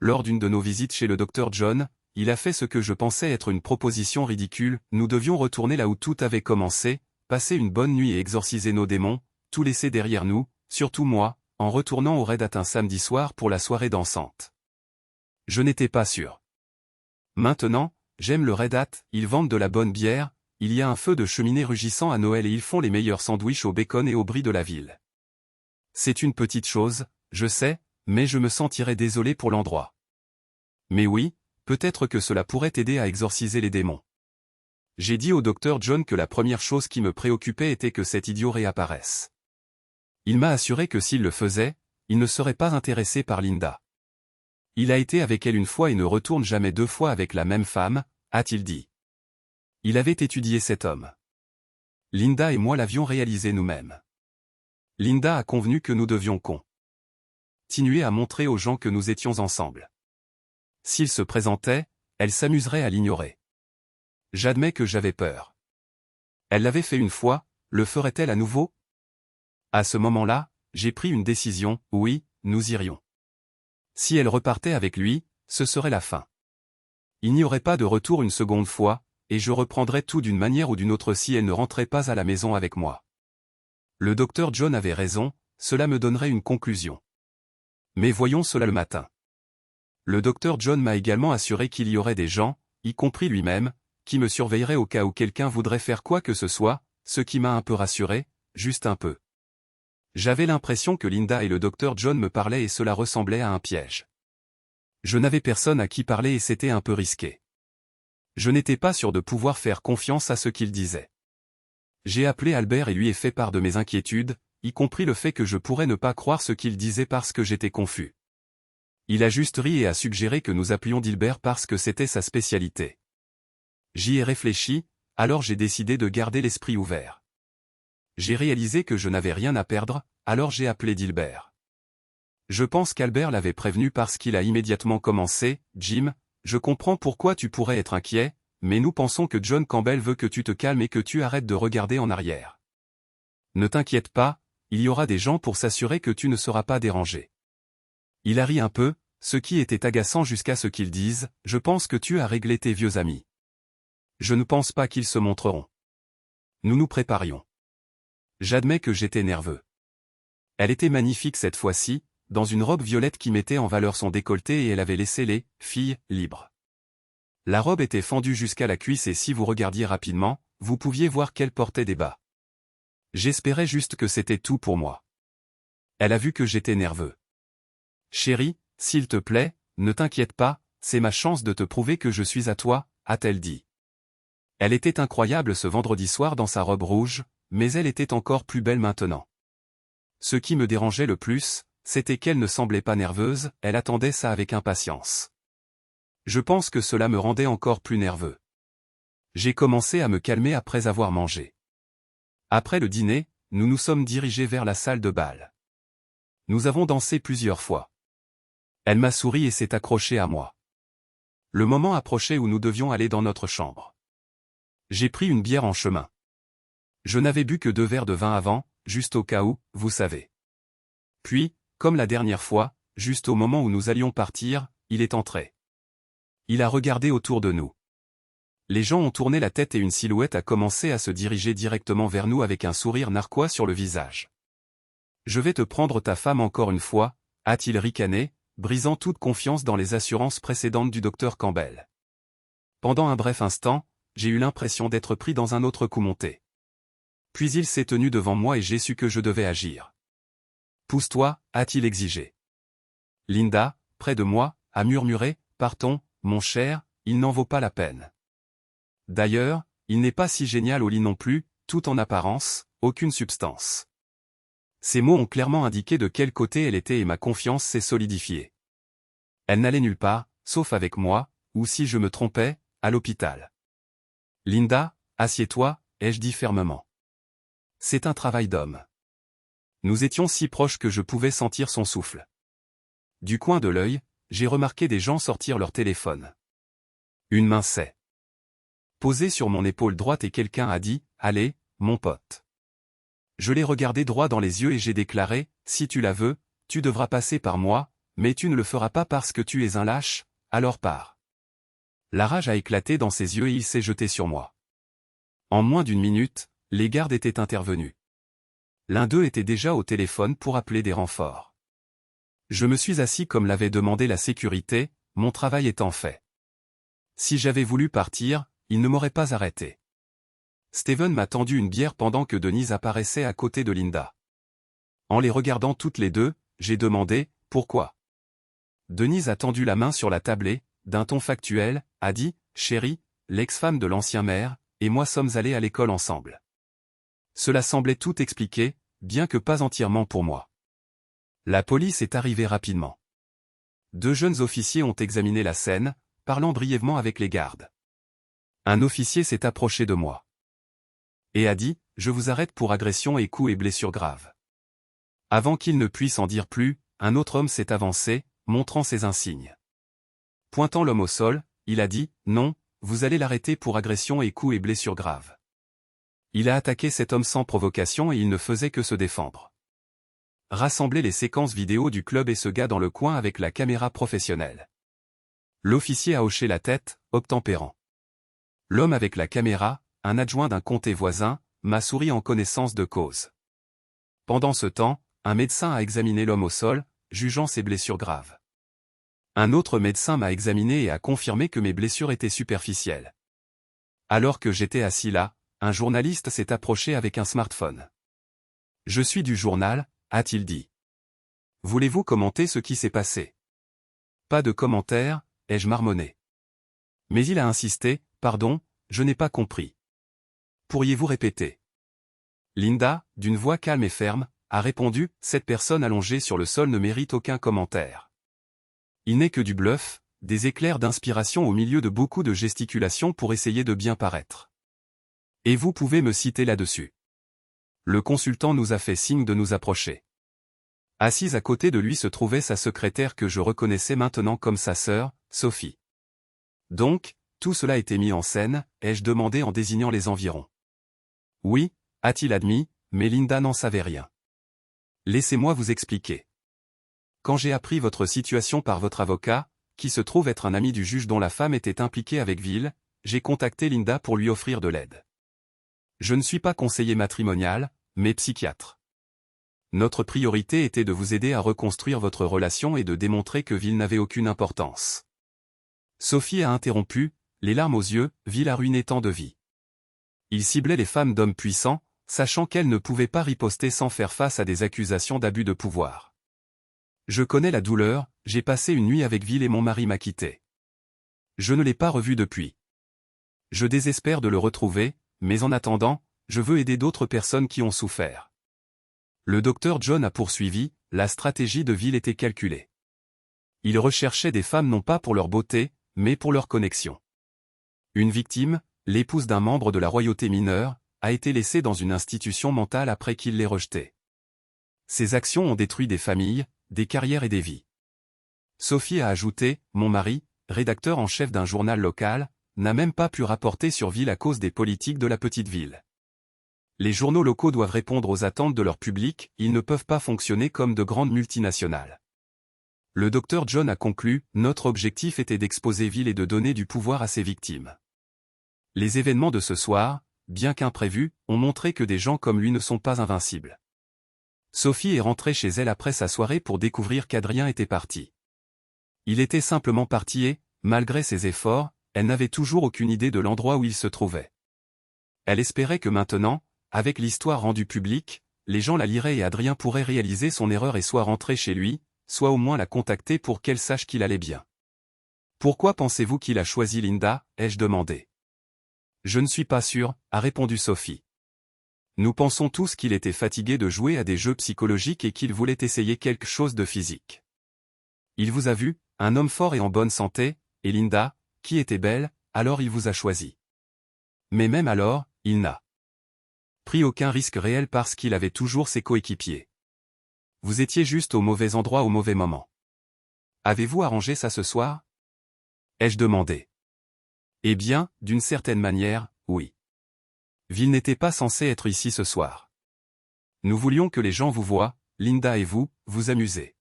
Speaker 1: Lors d'une de nos visites chez le Dr John, il a fait ce que je pensais être une proposition ridicule, nous devions retourner là où tout avait commencé, passer une bonne nuit et exorciser nos démons, tout laisser derrière nous, surtout moi, en retournant au Red Hat un samedi soir pour la soirée dansante. Je n'étais pas sûr. Maintenant, j'aime le Red Hat, ils vendent de la bonne bière, il y a un feu de cheminée rugissant à Noël et ils font les meilleurs sandwichs au bacon et au brie de la ville. C'est une petite chose, je sais, mais je me sentirais désolé pour l'endroit. Mais oui, peut-être que cela pourrait aider à exorciser les démons. J'ai dit au Dr John que la première chose qui me préoccupait était que cet idiot réapparaisse. Il m'a assuré que s'il le faisait, il ne serait pas intéressé par Linda. Il a été avec elle une fois et ne retourne jamais deux fois avec la même femme, a-t-il dit. Il avait étudié cet homme. Linda et moi l'avions réalisé nous-mêmes. Linda a convenu que nous devions continuer à montrer aux gens que nous étions ensemble. S'il se présentait, elle s'amuserait à l'ignorer. J'admets que j'avais peur. Elle l'avait fait une fois, le ferait-elle à nouveau? À ce moment-là, j'ai pris une décision, oui, nous irions. Si elle repartait avec lui, ce serait la fin. Il n'y aurait pas de retour une seconde fois, et je reprendrais tout d'une manière ou d'une autre si elle ne rentrait pas à la maison avec moi. Le Dr John avait raison, cela me donnerait une conclusion. Mais voyons cela le matin. Le Dr John m'a également assuré qu'il y aurait des gens, y compris lui-même, qui me surveilleraient au cas où quelqu'un voudrait faire quoi que ce soit, ce qui m'a un peu rassuré, juste un peu. J'avais l'impression que Linda et le Dr John me parlaient et cela ressemblait à un piège. Je n'avais personne à qui parler et c'était un peu risqué. Je n'étais pas sûr de pouvoir faire confiance à ce qu'il disait. J'ai appelé Albert et lui ai fait part de mes inquiétudes, y compris le fait que je pourrais ne pas croire ce qu'il disait parce que j'étais confus. Il a juste ri et a suggéré que nous appelions Dilbert parce que c'était sa spécialité. J'y ai réfléchi, alors j'ai décidé de garder l'esprit ouvert. J'ai réalisé que je n'avais rien à perdre, alors j'ai appelé Dilbert. Je pense qu'Albert l'avait prévenu parce qu'il a immédiatement commencé, « Jim, je comprends pourquoi tu pourrais être inquiet, mais nous pensons que John Campbell veut que tu te calmes et que tu arrêtes de regarder en arrière. Ne t'inquiète pas, il y aura des gens pour s'assurer que tu ne seras pas dérangé. » Il a ri un peu, ce qui était agaçant jusqu'à ce qu'ils disent, « Je pense que tu as réglé tes vieux amis. » Je ne pense pas qu'ils se montreront. Nous nous préparions. J'admets que j'étais nerveux. Elle était magnifique cette fois-ci, dans une robe violette qui mettait en valeur son décolleté et elle avait laissé les filles libres. La robe était fendue jusqu'à la cuisse et si vous regardiez rapidement, vous pouviez voir qu'elle portait des bas. J'espérais juste que c'était tout pour moi. Elle a vu que j'étais nerveux. « Chérie, s'il te plaît, ne t'inquiète pas, c'est ma chance de te prouver que je suis à toi, » a-t-elle dit. Elle était incroyable ce vendredi soir dans sa robe rouge, mais elle était encore plus belle maintenant. Ce qui me dérangeait le plus, c'était qu'elle ne semblait pas nerveuse, elle attendait ça avec impatience. Je pense que cela me rendait encore plus nerveux. J'ai commencé à me calmer après avoir mangé. Après le dîner, nous nous sommes dirigés vers la salle de bal. Nous avons dansé plusieurs fois. Elle m'a souri et s'est accrochée à moi. Le moment approchait où nous devions aller dans notre chambre. J'ai pris une bière en chemin. Je n'avais bu que 2 verres de vin avant, juste au cas où, vous savez. Puis, comme la dernière fois, juste au moment où nous allions partir, il est entré. Il a regardé autour de nous. Les gens ont tourné la tête et une silhouette a commencé à se diriger directement vers nous avec un sourire narquois sur le visage. « Je vais te prendre ta femme encore une fois, » a-t-il ricané, brisant toute confiance dans les assurances précédentes du docteur Campbell. Pendant un bref instant, j'ai eu l'impression d'être pris dans un autre coup monté. Puis il s'est tenu devant moi et j'ai su que je devais agir. « Pousse-toi » a-t-il exigé. Linda, près de moi, a murmuré, « Partons, mon cher, il n'en vaut pas la peine. D'ailleurs, il n'est pas si génial au lit non plus, tout en apparence, aucune substance. » Ces mots ont clairement indiqué de quel côté elle était et ma confiance s'est solidifiée. Elle n'allait nulle part, sauf avec moi, ou si je me trompais, à l'hôpital. « Linda, assieds-toi » ai-je dit fermement. C'est un travail d'homme. Nous étions si proches que je pouvais sentir son souffle. Du coin de l'œil, j'ai remarqué des gens sortir leur téléphone. Une main s'est posée sur mon épaule droite et quelqu'un a dit « Allez, mon pote ». Je l'ai regardé droit dans les yeux et j'ai déclaré « Si tu la veux, tu devras passer par moi, mais tu ne le feras pas parce que tu es un lâche, alors pars ». La rage a éclaté dans ses yeux et il s'est jeté sur moi. En moins d'une minute, les gardes étaient intervenus. L'un d'eux était déjà au téléphone pour appeler des renforts. Je me suis assis comme l'avait demandé la sécurité, mon travail étant fait. Si j'avais voulu partir, il ne m'aurait pas arrêté. Steven m'a tendu une bière pendant que Denise apparaissait à côté de Linda. En les regardant toutes les deux, j'ai demandé « Pourquoi ?» Denise a tendu la main sur la table et, d'un ton factuel, a dit « Chérie, l'ex-femme de l'ancien maire, et moi sommes allés à l'école ensemble. » Cela semblait tout expliquer, bien que pas entièrement pour moi. La police est arrivée rapidement. 2 jeunes officiers ont examiné la scène, parlant brièvement avec les gardes. Un officier s'est approché de moi et a dit « Je vous arrête pour agression et coups et blessures graves ». Avant qu'il ne puisse en dire plus, un autre homme s'est avancé, montrant ses insignes. Pointant l'homme au sol, il a dit « Non, vous allez l'arrêter pour agression et coups et blessures graves ». Il a attaqué cet homme sans provocation et il ne faisait que se défendre. Rassemblez les séquences vidéo du club et ce gars dans le coin avec la caméra professionnelle. L'officier a hoché la tête, obtempérant. L'homme avec la caméra, un adjoint d'un comté voisin, m'a souri en connaissance de cause. Pendant ce temps, un médecin a examiné l'homme au sol, jugeant ses blessures graves. Un autre médecin m'a examiné et a confirmé que mes blessures étaient superficielles. Alors que j'étais assis là, un journaliste s'est approché avec un smartphone. « Je suis du journal », a-t-il dit. « Voulez-vous commenter ce qui s'est passé ?» Pas de commentaire, ai-je marmonné. Mais il a insisté, « Pardon, je n'ai pas compris. Pourriez-vous répéter ?» Linda, d'une voix calme et ferme, a répondu, « Cette personne allongée sur le sol ne mérite aucun commentaire. Il n'est que du bluff, des éclairs d'inspiration au milieu de beaucoup de gesticulations pour essayer de bien paraître. Et vous pouvez me citer là-dessus. » Le consultant nous a fait signe de nous approcher. Assise à côté de lui se trouvait sa secrétaire que je reconnaissais maintenant comme sa sœur, Sophie. « Donc, tout cela a été mis en scène ?» ai-je demandé en désignant les environs. « Oui » a-t-il admis, mais Linda n'en savait rien. « Laissez-moi vous expliquer. Quand j'ai appris votre situation par votre avocat, qui se trouve être un ami du juge dont la femme était impliquée avec Ville, j'ai contacté Linda pour lui offrir de l'aide. Je ne suis pas conseiller matrimonial, mais psychiatre. Notre priorité était de vous aider à reconstruire votre relation et de démontrer que Ville n'avait aucune importance. » Sophie a interrompu, les larmes aux yeux, Ville a ruiné tant de vies. Il ciblait les femmes d'hommes puissants, sachant qu'elles ne pouvaient pas riposter sans faire face à des accusations d'abus de pouvoir. Je connais la douleur, j'ai passé une nuit avec Ville et mon mari m'a quitté. Je ne l'ai pas revu depuis. Je désespère de le retrouver, mais en attendant, je veux aider d'autres personnes qui ont souffert. Le docteur John a poursuivi, la stratégie de Ville était calculée. Il recherchait des femmes non pas pour leur beauté, mais pour leur connexion. Une victime, l'épouse d'un membre de la royauté mineure, a été laissée dans une institution mentale après qu'il l'ait rejetée. Ces actions ont détruit des familles, des carrières et des vies. Sophie a ajouté, mon mari, rédacteur en chef d'un journal local, n'a même pas pu rapporter sur Ville à cause des politiques de la petite ville. Les journaux locaux doivent répondre aux attentes de leur public, ils ne peuvent pas fonctionner comme de grandes multinationales. Le docteur John a conclu, notre objectif était d'exposer Ville et de donner du pouvoir à ses victimes. Les événements de ce soir, bien qu'imprévus, ont montré que des gens comme lui ne sont pas invincibles. Sophie est rentrée chez elle après sa soirée pour découvrir qu'Adrien était parti. Il était simplement parti et, malgré ses efforts, elle n'avait toujours aucune idée de l'endroit où il se trouvait. Elle espérait que maintenant, avec l'histoire rendue publique, les gens la liraient et Adrien pourrait réaliser son erreur et soit rentrer chez lui, soit au moins la contacter pour qu'elle sache qu'il allait bien. « Pourquoi pensez-vous qu'il a choisi Linda ?» ai-je demandé. « Je ne suis pas sûr », a répondu Sophie. « Nous pensons tous qu'il était fatigué de jouer à des jeux psychologiques et qu'il voulait essayer quelque chose de physique. Il vous a vu, un homme fort et en bonne santé, et Linda, qui était belle, alors il vous a choisi. Mais même alors, il n'a pris aucun risque réel parce qu'il avait toujours ses coéquipiers. Vous étiez juste au mauvais endroit au mauvais moment. Avez-vous arrangé ça ce soir ? Ai-je demandé. Eh bien, d'une certaine manière, oui. Will n'était pas censé être ici ce soir. Nous voulions que les gens vous voient, Linda et vous, vous amuser.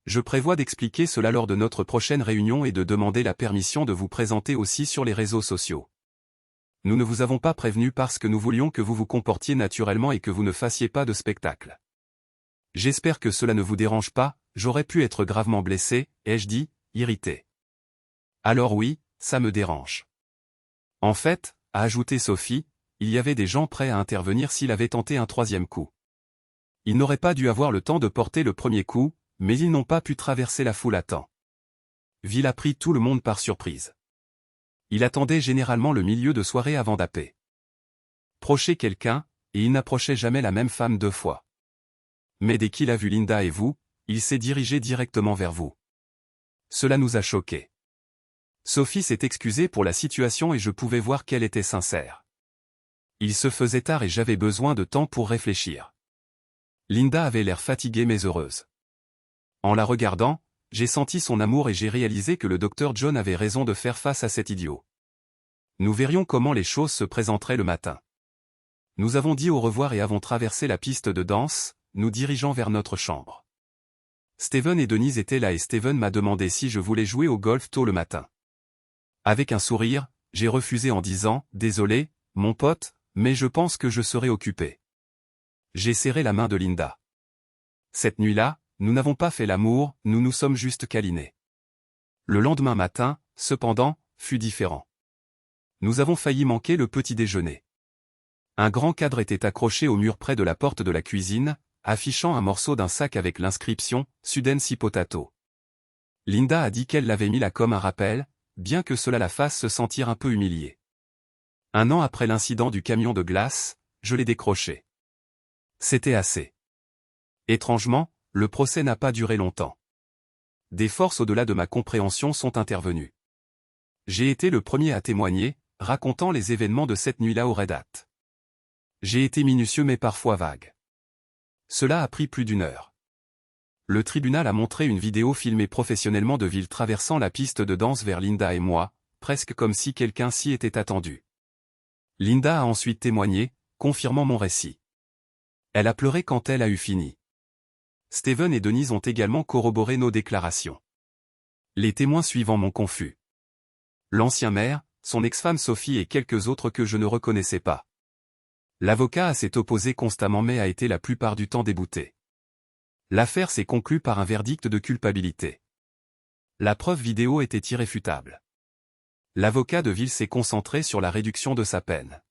Speaker 1: Je prévois d'expliquer cela lors de notre prochaine réunion et de demander la permission de vous présenter aussi sur les réseaux sociaux. Nous ne vous avons pas prévenu parce que nous voulions que vous vous comportiez naturellement et que vous ne fassiez pas de spectacle. J'espère que cela ne vous dérange pas, j'aurais pu être gravement blessé, ai-je dit, irrité. Alors oui, ça me dérange. En fait, a ajouté Sophie, il y avait des gens prêts à intervenir s'il avait tenté un troisième coup. Ils n'auraient pas dû avoir le temps de porter le premier coup, mais ils n'ont pas pu traverser la foule à temps. Will a pris tout le monde par surprise. Il attendait généralement le milieu de soirée avant d'approcher quelqu'un, et il n'approchait jamais la même femme 2 fois. Mais dès qu'il a vu Linda et vous, il s'est dirigé directement vers vous. Cela nous a choqués. Sophie s'est excusée pour la situation et je pouvais voir qu'elle était sincère. Il se faisait tard et j'avais besoin de temps pour réfléchir. Linda avait l'air fatiguée mais heureuse. En la regardant, j'ai senti son amour et j'ai réalisé que le docteur John avait raison de faire face à cet idiot. Nous verrions comment les choses se présenteraient le matin. Nous avons dit au revoir et avons traversé la piste de danse, nous dirigeant vers notre chambre. Steven et Denise étaient là et Steven m'a demandé si je voulais jouer au golf tôt le matin. Avec un sourire, j'ai refusé en disant « Désolé, mon pote, mais je pense que je serai occupé. » J'ai serré la main de Linda. Cette nuit-là, nous n'avons pas fait l'amour, nous nous sommes juste câlinés. Le lendemain matin, cependant, fut différent. Nous avons failli manquer le petit déjeuner. Un grand cadre était accroché au mur près de la porte de la cuisine, affichant un morceau d'un sac avec l'inscription « Sudensi Potato ». Linda a dit qu'elle l'avait mis là comme un rappel, bien que cela la fasse se sentir un peu humiliée. 1 an après l'incident du camion de glace, je l'ai décroché. C'était assez. Étrangement, le procès n'a pas duré longtemps. Des forces au-delà de ma compréhension sont intervenues. J'ai été le premier à témoigner, racontant les événements de cette nuit-là au Red Hat. J'ai été minutieux mais parfois vague. Cela a pris plus d'1 heure. Le tribunal a montré une vidéo filmée professionnellement de Will traversant la piste de danse vers Linda et moi, presque comme si quelqu'un s'y était attendu. Linda a ensuite témoigné, confirmant mon récit. Elle a pleuré quand elle a eu fini. Steven et Denise ont également corroboré nos déclarations. Les témoins suivants m'ont confus. L'ancien maire, son ex-femme Sophie et quelques autres que je ne reconnaissais pas. L'avocat s'est opposé constamment mais a été la plupart du temps débouté. L'affaire s'est conclue par un verdict de culpabilité. La preuve vidéo était irréfutable. L'avocat de Will s'est concentré sur la réduction de sa peine.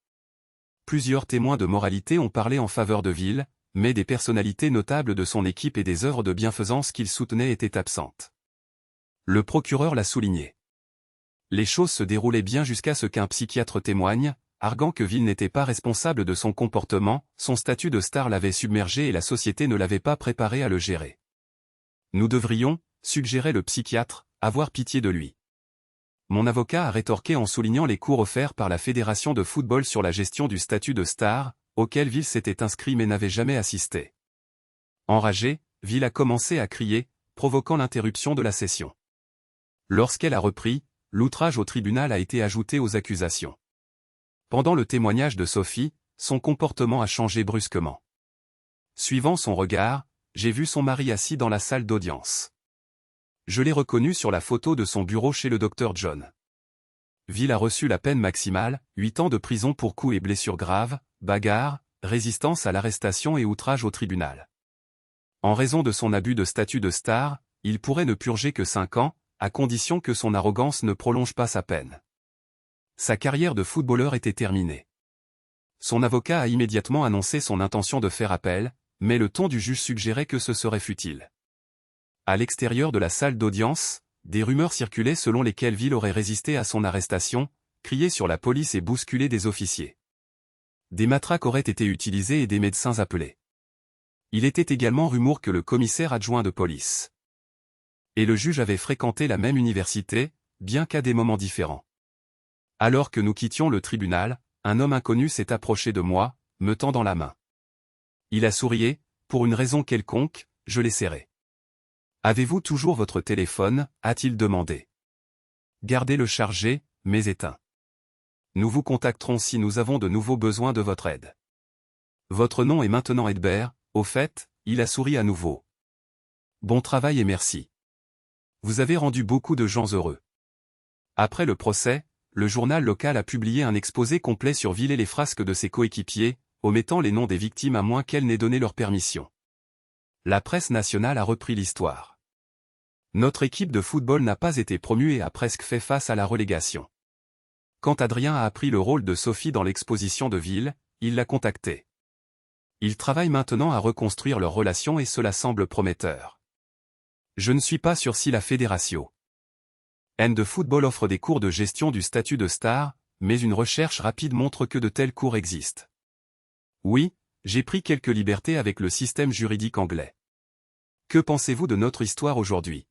Speaker 1: Plusieurs témoins de moralité ont parlé en faveur de Will, mais des personnalités notables de son équipe et des œuvres de bienfaisance qu'il soutenait étaient absentes. Le procureur l'a souligné. Les choses se déroulaient bien jusqu'à ce qu'un psychiatre témoigne, arguant que Will n'était pas responsable de son comportement, son statut de star l'avait submergé et la société ne l'avait pas préparé à le gérer. Nous devrions, suggérait le psychiatre, avoir pitié de lui. Mon avocat a rétorqué en soulignant les cours offerts par la Fédération de football sur la gestion du statut de star, auquel Will s'était inscrit mais n'avait jamais assisté. Enragé, Will a commencé à crier, provoquant l'interruption de la session. Lorsqu'elle a repris, l'outrage au tribunal a été ajouté aux accusations. Pendant le témoignage de Sophie, son comportement a changé brusquement. Suivant son regard, j'ai vu son mari assis dans la salle d'audience. Je l'ai reconnu sur la photo de son bureau chez le docteur John. Will a reçu la peine maximale, 8 ans de prison pour coups et blessures graves, bagarre, résistance à l'arrestation et outrage au tribunal. En raison de son abus de statut de star, il pourrait ne purger que 5 ans, à condition que son arrogance ne prolonge pas sa peine. Sa carrière de footballeur était terminée. Son avocat a immédiatement annoncé son intention de faire appel, mais le ton du juge suggérait que ce serait futile. À l'extérieur de la salle d'audience, des rumeurs circulaient selon lesquelles Ville aurait résisté à son arrestation, crié sur la police et bousculé des officiers. Des matraques auraient été utilisées et des médecins appelés. Il était également rumour que le commissaire adjoint de police et le juge avaient fréquenté la même université, bien qu'à des moments différents. Alors que nous quittions le tribunal, un homme inconnu s'est approché de moi, me tendant la main. Il a sourié, pour une raison quelconque, je l'ai serré. « Avez-vous toujours votre téléphone » a-t-il demandé. « Gardez-le chargé, mais éteint. Nous vous contacterons si nous avons de nouveaux besoins de votre aide. Votre nom est maintenant Edbert, au fait, » il a souri à nouveau. « Bon travail et merci. Vous avez rendu beaucoup de gens heureux. » Après le procès, le journal local a publié un exposé complet sur Ville et les frasques de ses coéquipiers, omettant les noms des victimes à moins qu'elles n'aient donné leur permission. La presse nationale a repris l'histoire. Notre équipe de football n'a pas été promue et a presque fait face à la relégation. Quand Adrien a appris le rôle de Sophie dans l'exposition de Ville, il l'a contacté. Ils travaillent maintenant à reconstruire leur relation et cela semble prometteur. Je ne suis pas sûr si la fédération N de football offre des cours de gestion du statut de star, mais une recherche rapide montre que de tels cours existent. Oui, j'ai pris quelques libertés avec le système juridique anglais. Que pensez-vous de notre histoire aujourd'hui ?